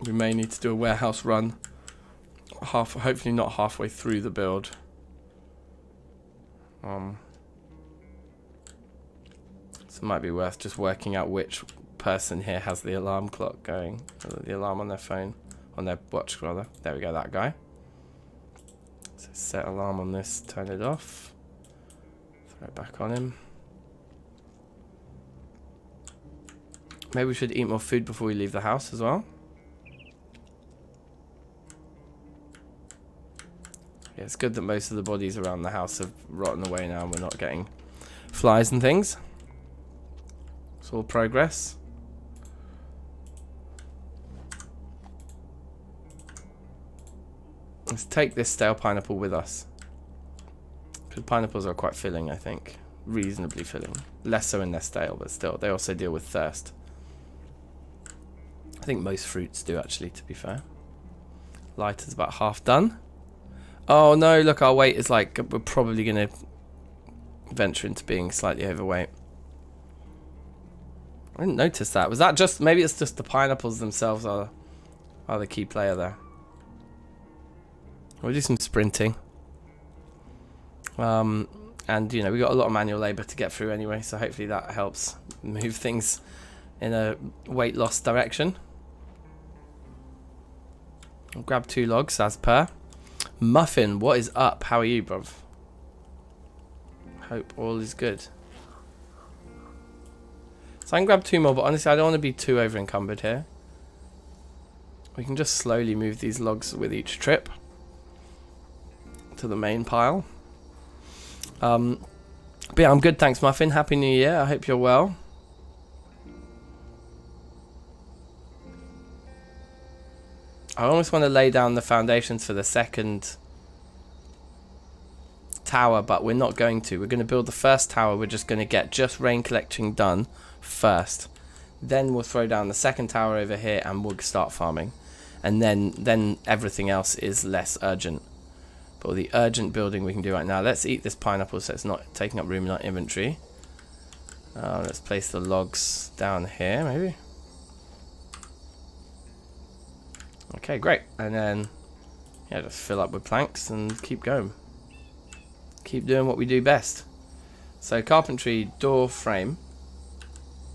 we may need to do a warehouse run. Hopefully not halfway through the build. So it might be worth just working out which person here has the alarm clock going. The alarm on their phone. On their watch, rather. There we go, that guy. So set alarm on this, turn it off. Throw it back on him. Maybe we should eat more food before we leave the house as well. Yeah, it's good that most of the bodies around the house have rotten away now and we're not getting flies and things. It's all progress. Let's take this stale pineapple with us. Because pineapples are quite filling, I think. Reasonably filling. Less so in their stale, but still. They also deal with thirst. I think most fruits do, actually, to be fair. Lighter's about half done. Oh no, look, our weight is like, we're probably going to venture into being slightly overweight. I didn't notice that. Was that just... Maybe it's just the pineapples themselves are the key player there. We'll do some sprinting. And, you know, we got a lot of manual labour to get through anyway, so hopefully that helps move things in a weight loss direction. I'll grab 2 logs as per. Muffin, what is up? How are you, bruv? Hope all is good. So I can grab 2 more, but honestly I don't want to be too over encumbered here. We can just slowly move these logs with each trip to the main pile. But yeah, I'm good, thanks Muffin. Happy New Year. I hope you're well. I almost want to lay down the foundations for the second tower, but we're not going to. We're going to build the first tower. We're just going to get just rain collecting done first. Then we'll throw down the second tower over here and we'll start farming. And then everything else is less urgent. But the urgent building we can do right now. Let's eat this pineapple so it's not taking up room in our inventory. Let's place the logs down here, maybe. Okay, great. And then, yeah, just fill up with planks and keep going. Keep doing what we do best. So carpentry door frame.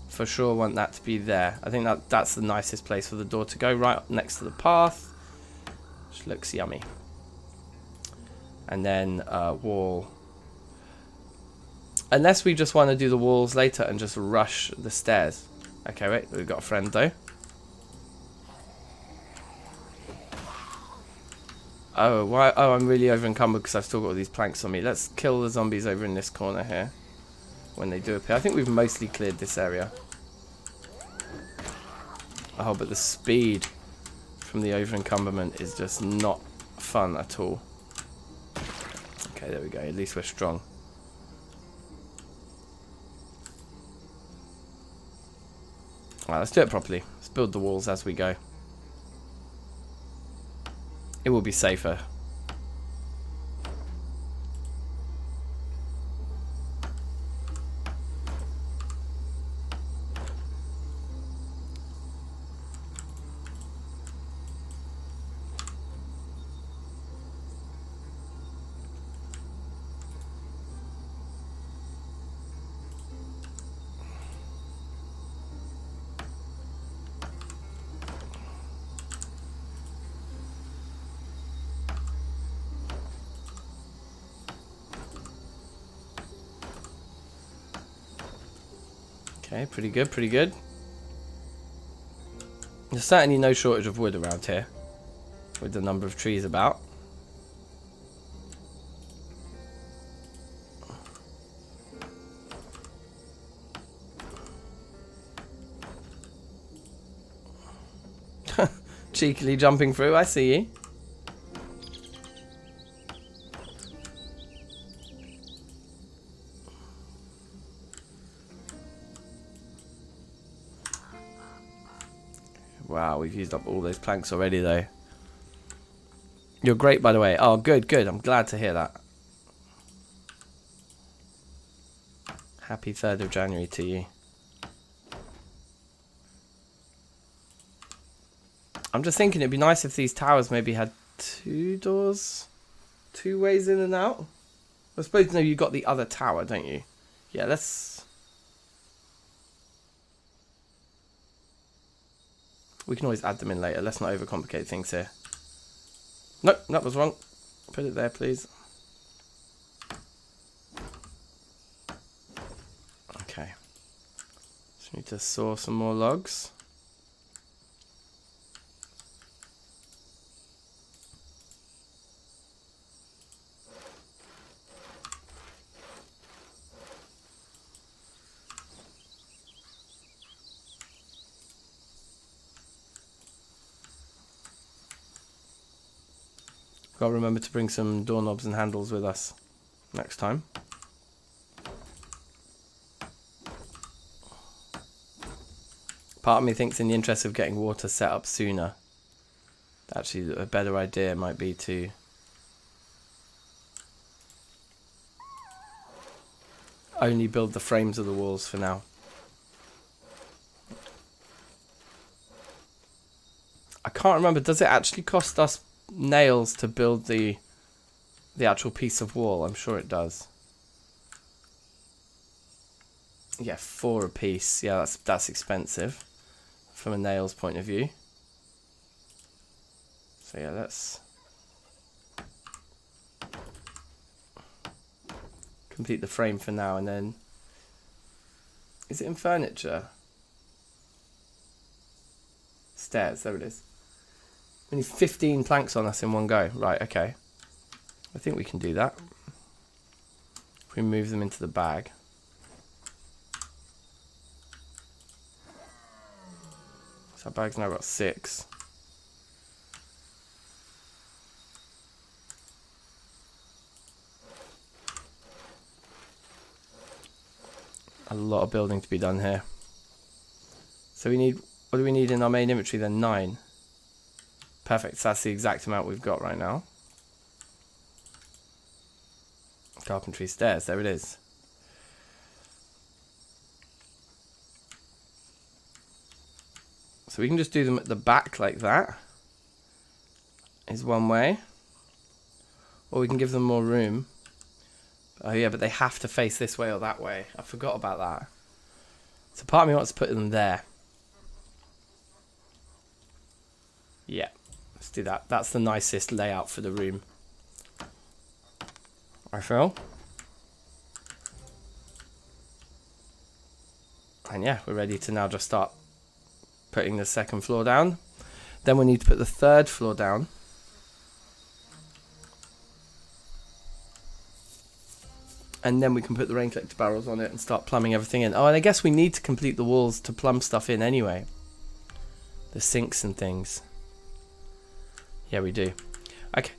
For sure want that to be there. I think that's the nicest place for the door to go, right up next to the path. Which looks yummy. And then wall. Unless we just want to do the walls later and just rush the stairs. Okay, wait, we've got a friend though. Oh, why? Oh, I'm really over encumbered because I've still got all these planks on me. Let's kill the zombies over in this corner here when they do appear. I think we've mostly cleared this area. Oh, but the speed from the over encumberment is just not fun at all. Okay, there we go. At least we're strong. Alright, let's do it properly. Let's build the walls as we go. It will be safer. Okay, pretty good, pretty good. There's certainly no shortage of wood around here with the number of trees about. Cheekily jumping through, I see you. Wow, we've used up all those planks already though. You're great, by the way. Oh, good, good. I'm glad to hear that. Happy 3rd of January to you. I'm just thinking it'd be nice if these towers maybe had 2 doors, 2 ways in and out. I suppose, no, you got the other tower, don't you? Yeah, let's... We can always add them in later. Let's not overcomplicate things here. Nope, that was wrong. Put it there, please. Okay. Just need to saw some more logs. Gotta remember to bring some doorknobs and handles with us next time. Part of me thinks in the interest of getting water set up sooner, actually a better idea might be to only build the frames of the walls for now. I can't remember. Does it actually cost us nails to build the actual piece of wall? I'm sure it does. Yeah, 4 a piece. Yeah, that's expensive from a nails point of view. So yeah, let's complete the frame for now, and then is it in furniture? Stairs, there it is. We need 15 planks on us in one go. Right, okay. I think we can do that. If we move them into the bag. So our bag's now got 6. A lot of building to be done here. So we need, what do we need in our main inventory then? 9. Perfect, so that's the exact amount we've got right now. Carpentry stairs, there it is. So we can just do them at the back like that. Is one way. Or we can give them more room. Oh yeah, but they have to face this way or that way. I forgot about that. So part of me wants to put them there. Yeah, let's do that. That's the nicest layout for the room, I feel. And yeah, we're ready to now just start putting the second floor down. Then we need to put the third floor down. And then we can put the rain collector barrels on it and start plumbing everything in. Oh, and I guess we need to complete the walls to plumb stuff in anyway. The sinks and things. Yeah, we do. Okay,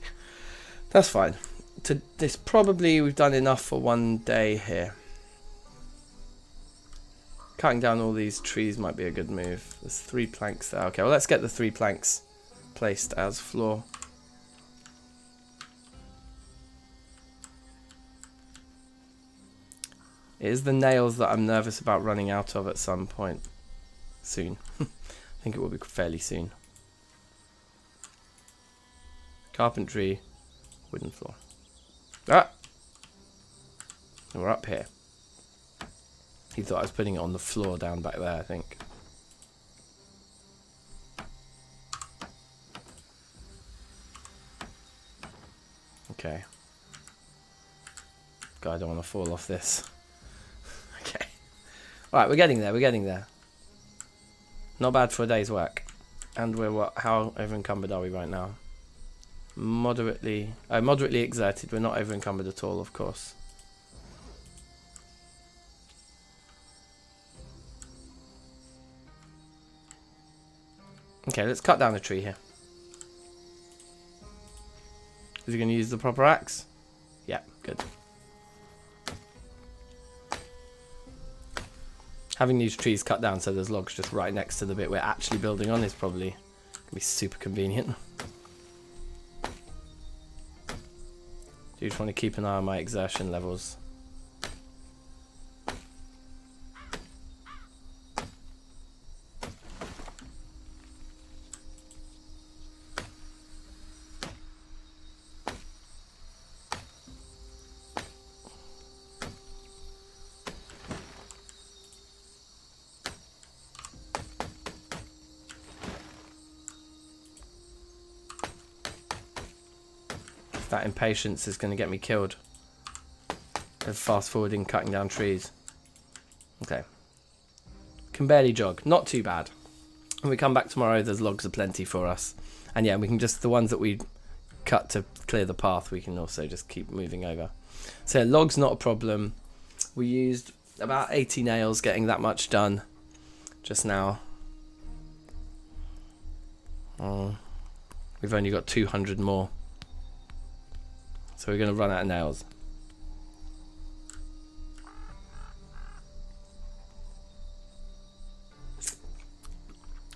that's fine. This probably we've done enough for one day here. Cutting down all these trees might be a good move. There's 3 planks there. Okay, well let's get the 3 planks placed as floor. It is the nails that I'm nervous about running out of at some point soon. I think it will be fairly soon. Carpentry, wooden floor. Ah! We're up here. He thought I was putting it on the floor down back there, I think. Okay. God, I don't want to fall off this. Okay. Alright, we're getting there, we're getting there. Not bad for a day's work. And we're what? How over encumbered are we right now? Moderately exerted. We're not over encumbered at all, of course. Okay, let's cut down a tree here. Is he going to use the proper axe? Yeah, good. Having these trees cut down so there's logs just right next to the bit we're actually building on is probably going to be super convenient. Do just want to keep an eye on my exertion levels. That impatience is going to get me killed. Of fast forwarding, cutting down trees. Okay. Can barely jog. Not too bad. When we come back tomorrow, there's logs aplenty for us. And yeah, we can just, the ones that we cut to clear the path, we can also just keep moving over. So yeah, logs not a problem. We used about 80 nails getting that much done just now. We've only got 200 more. So we're going to run out of nails.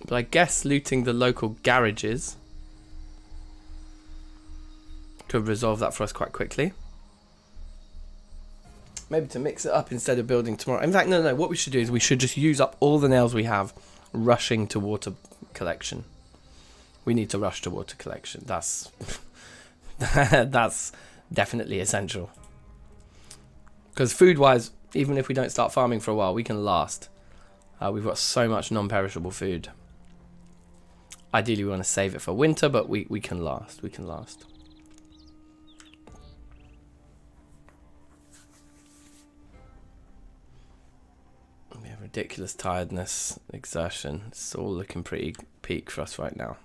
But I guess looting the local garages could resolve that for us quite quickly. Maybe to mix it up instead of building tomorrow. In fact, no. What we should do is we should just use up all the nails we have rushing to water collection. We need to rush to water collection. That's that's definitely essential. Because food-wise, even if we don't start farming for a while, we can last. We've got so much non-perishable food. Ideally, we want to save it for winter, but we can last. We can last. We have ridiculous tiredness, exertion. It's all looking pretty peak for us right now.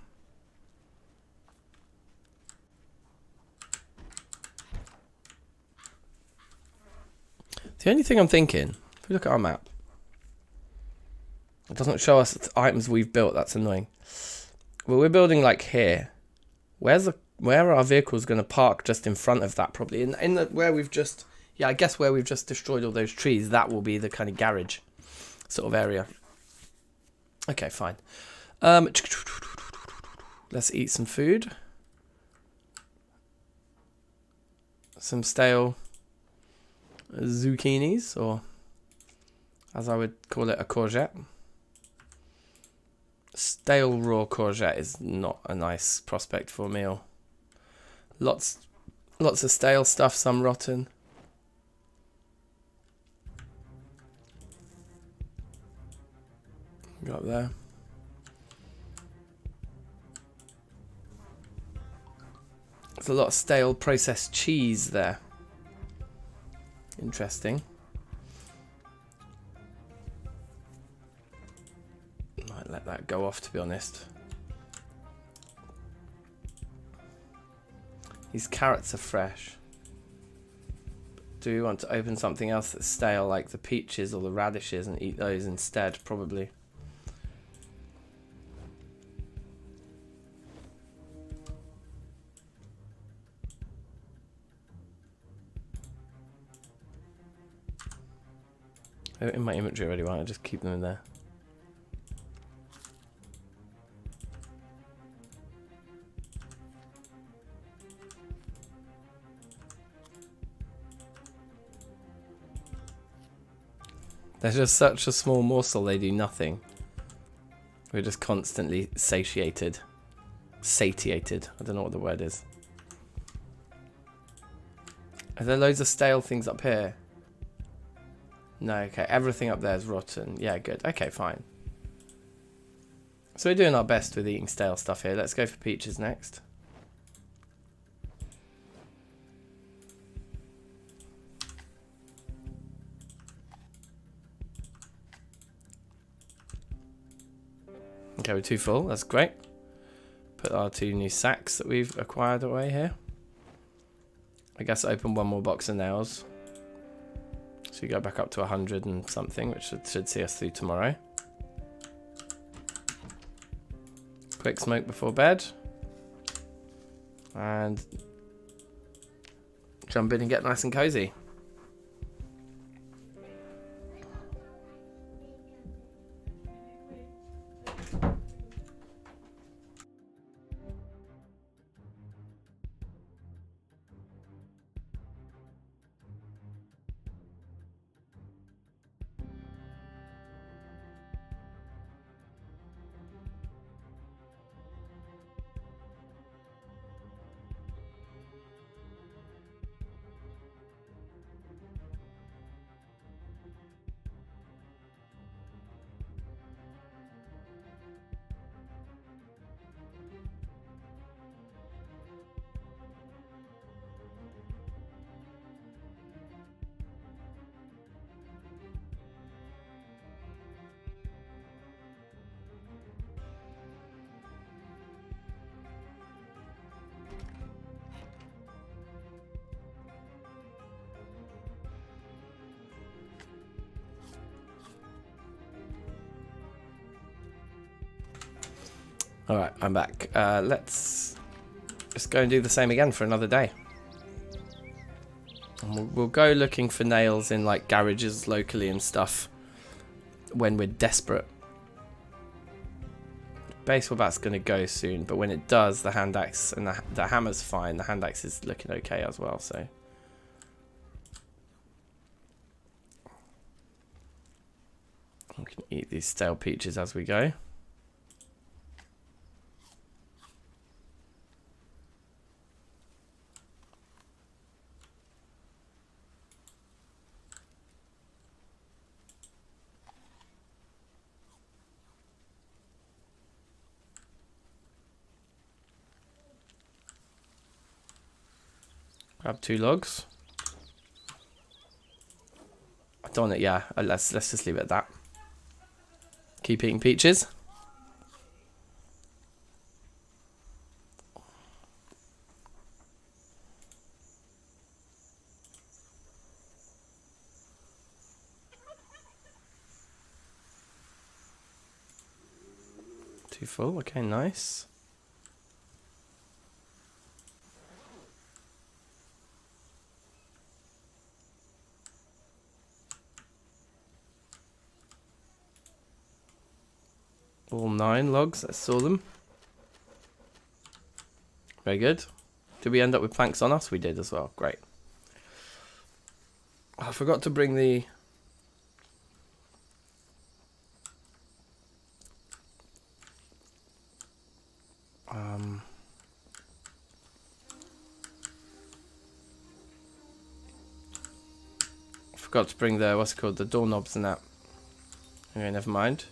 The only thing I'm thinking, if we look at our map, it doesn't show us the items we've built. That's annoying. Well, we're building like here. Where are our vehicles going to park? Just in front of that, probably. In the where we've just, yeah, I guess where we've just destroyed all those trees. That will be the kind of garage sort of area. Okay, fine. Let's eat some food. Some stale zucchinis, or as I would call it, a courgette. Stale raw courgette is not a nice prospect for a meal. Lots of stale stuff, some rotten. Go up there. There's a lot of stale processed cheese there. Interesting. Might let that go off, to be honest. These carrots are fresh. Do we want to open something else that's stale, like the peaches or the radishes, and eat those instead? Probably. They're in my inventory already, why don't I just keep them in there? They're just such a small morsel, they do nothing. We're just constantly satiated. Satiated, I don't know what the word is. Are there loads of stale things up here? No, okay, everything up there is rotten. Yeah, good. Okay, fine. So we're doing our best with eating stale stuff here. Let's go for peaches next. Okay, we're too full. That's great. Put our 2 new sacks that we've acquired away here. I guess open one more box of nails. So we go back up to 100 and something, which should see us through tomorrow. Quick smoke before bed. And jump in and get nice and cozy. Alright, I'm back. Let's just go and do the same again for another day. And we'll go looking for nails in like garages locally and stuff when we're desperate. Base wellbat's going to go soon, but when it does, the hand axe and the hammer's fine. The hand axe is looking okay as well, so. We can eat these stale peaches as we go. Grab 2 logs. I don't want it, yeah. Let's just leave it at that. Keep eating peaches. Too full, okay, nice. All 9 logs, I saw them. Very good. Did we end up with planks on us? We did as well, great. Oh, I forgot to bring the... Forgot to bring the, what's it called, the doorknobs and that. Okay, never mind.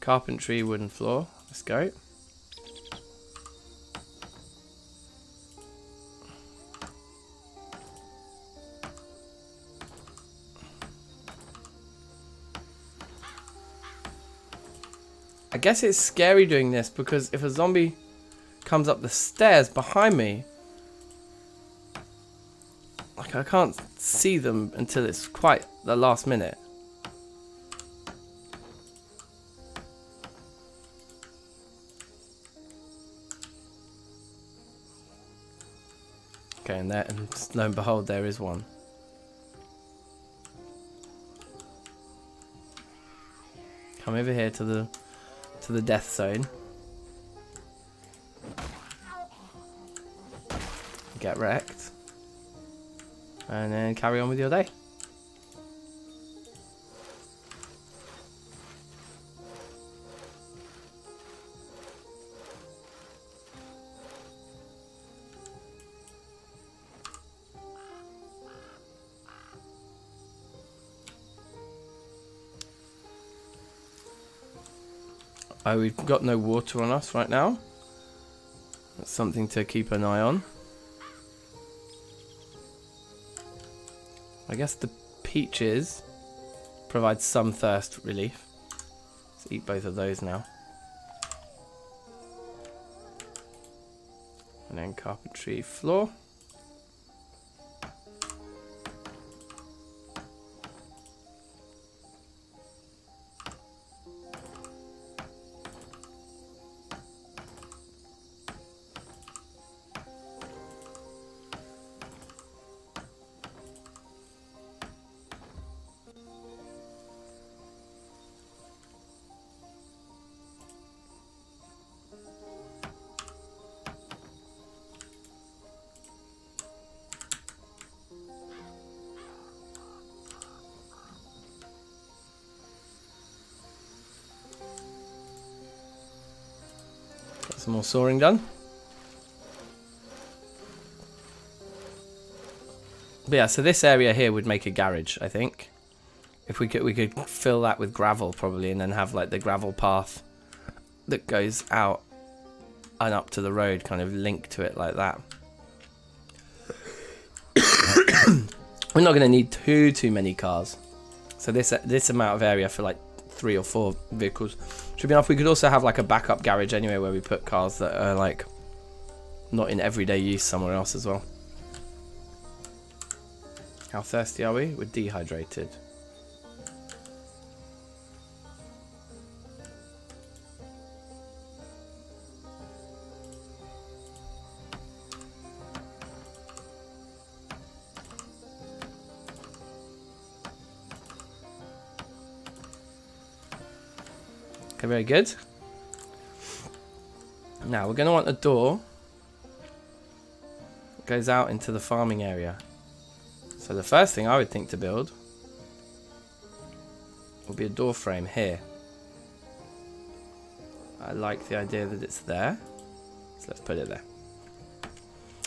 Carpentry, wooden floor. Let's go. I guess it's scary doing this because if a zombie comes up the stairs behind me, like I can't see them until it's quite the last minute. Okay, and there, and lo and behold, there is one. Come over here to the death zone. Get wrecked. And then carry on with your day. Oh, we've got no water on us right now. That's something to keep an eye on. I guess the peaches provide some thirst relief. Let's eat both of those now. And then carpentry floor. Some more sawing done. But yeah, so this area here would make a garage, I think. If we could fill that with gravel probably, and then have like the gravel path that goes out and up to the road, kind of linked to it like that. We're not going to need too many cars. So this amount of area for like 3 or 4 vehicles should be enough. We could also have like a backup garage anyway where we put cars that are like not in everyday use somewhere else as well. How thirsty are we? We're dehydrated. Okay, very good. Now we're going to want a door that goes out into the farming area. So the first thing I would think to build will be a door frame here. I like the idea that it's there, so let's put it there.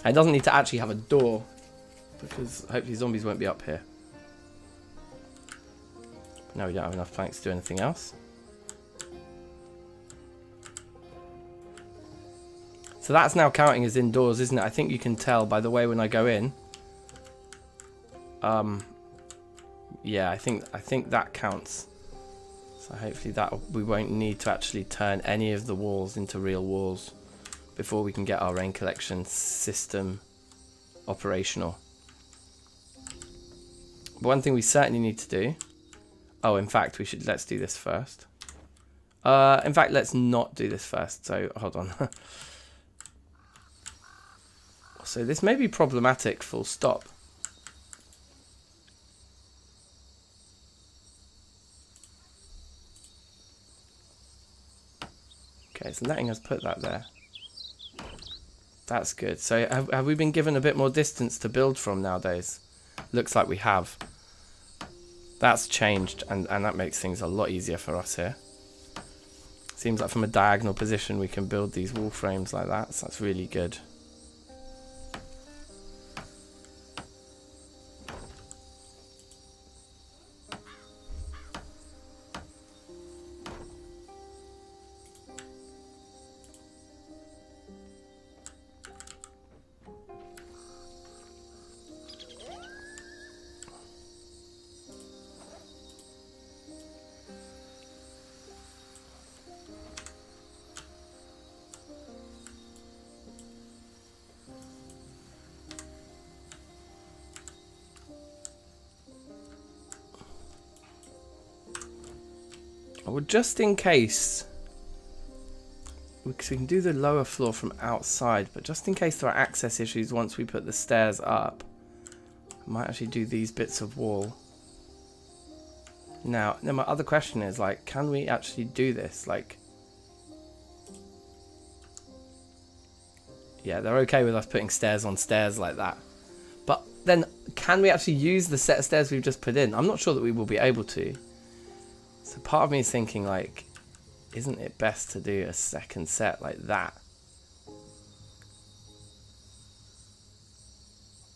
And it doesn't need to actually have a door because hopefully zombies won't be up here. But now we don't have enough planks to do anything else. So that's now counting as indoors, isn't it? I think you can tell by the way when I go in, Yeah, I think that counts. So hopefully that we won't need to actually turn any of the walls into real walls before we can get our rain collection system operational. But one thing we certainly need to do. Oh, in fact, let's do this first. In fact, let's not do this first. So hold on. So this may be problematic, full stop. Okay, it's letting us put that there. That's good. So have we been given a bit more distance to build from nowadays? Looks like we have. That's changed, and that makes things a lot easier for us here. Seems like from a diagonal position we can build these wall frames like that, so that's really good. Well, just in case, we can do the lower floor from outside, but just in case there are access issues once we put the stairs up, I might actually do these bits of wall. Now, my other question is, like, can we actually do this? Like, yeah, they're okay with us putting stairs on stairs like that. But then, can we actually use the set of stairs we've just put in? I'm not sure that we will be able to. So part of me is thinking, like, isn't it best to do a second set like that?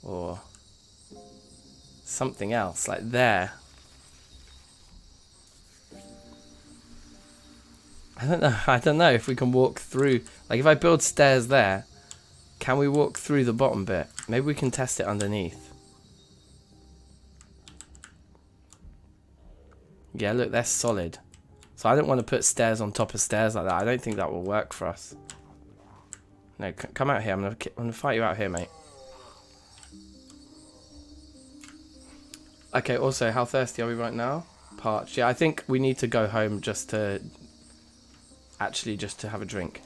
Or something else, like there. I don't know if we can walk through. Like, if I build stairs there, can we walk through the bottom bit? Maybe we can test it underneath. Yeah, look, they're solid. So I don't want to put stairs on top of stairs like that. I don't think that will work for us. No, come out here. I'm gonna fight you out here, mate. Okay, also, how thirsty are we right now? Parched. Yeah, I think we need to go home just to have a drink.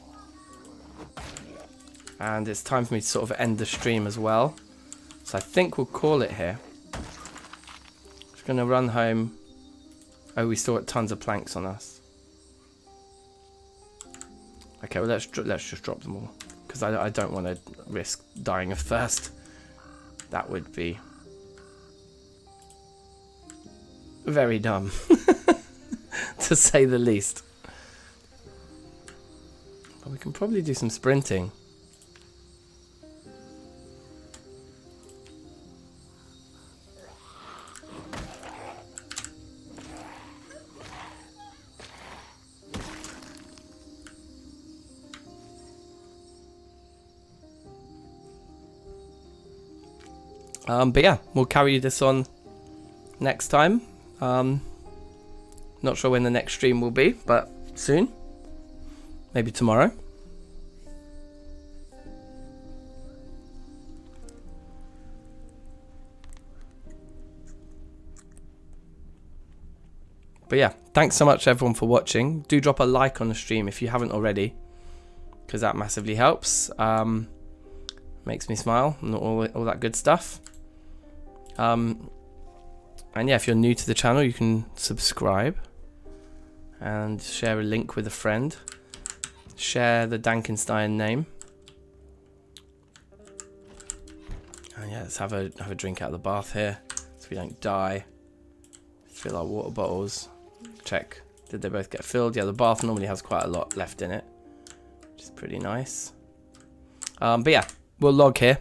And it's time for me to sort of end the stream as well. So I think we'll call it here. Just gonna run home. Oh, we still got tons of planks on us. Okay, well let's just drop them all, because I don't want to risk dying of thirst. That would be very dumb, to say the least. But we can probably do some sprinting. But yeah, we'll carry this on next time. Not sure when the next stream will be, but soon. Maybe tomorrow. But yeah, thanks so much everyone for watching. Do drop a like on the stream if you haven't already, because that massively helps. Makes me smile and all that good stuff. And yeah, if you're new to the channel, you can subscribe and share a link with a friend. Share the DankNStein name. And yeah, let's have a drink out of the bath here so we don't die. Fill our water bottles. Check, did they both get filled? Yeah, the bath normally has quite a lot left in it, which is pretty nice. But yeah, we'll log here.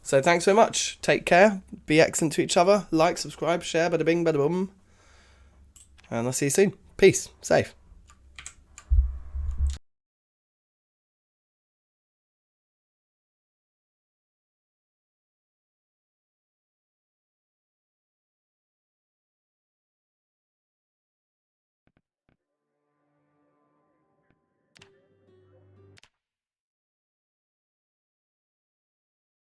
So thanks so much. Take care. Be excellent to each other. Like, subscribe, share, bada bing, bada boom. And I'll see you soon. Peace. Safe.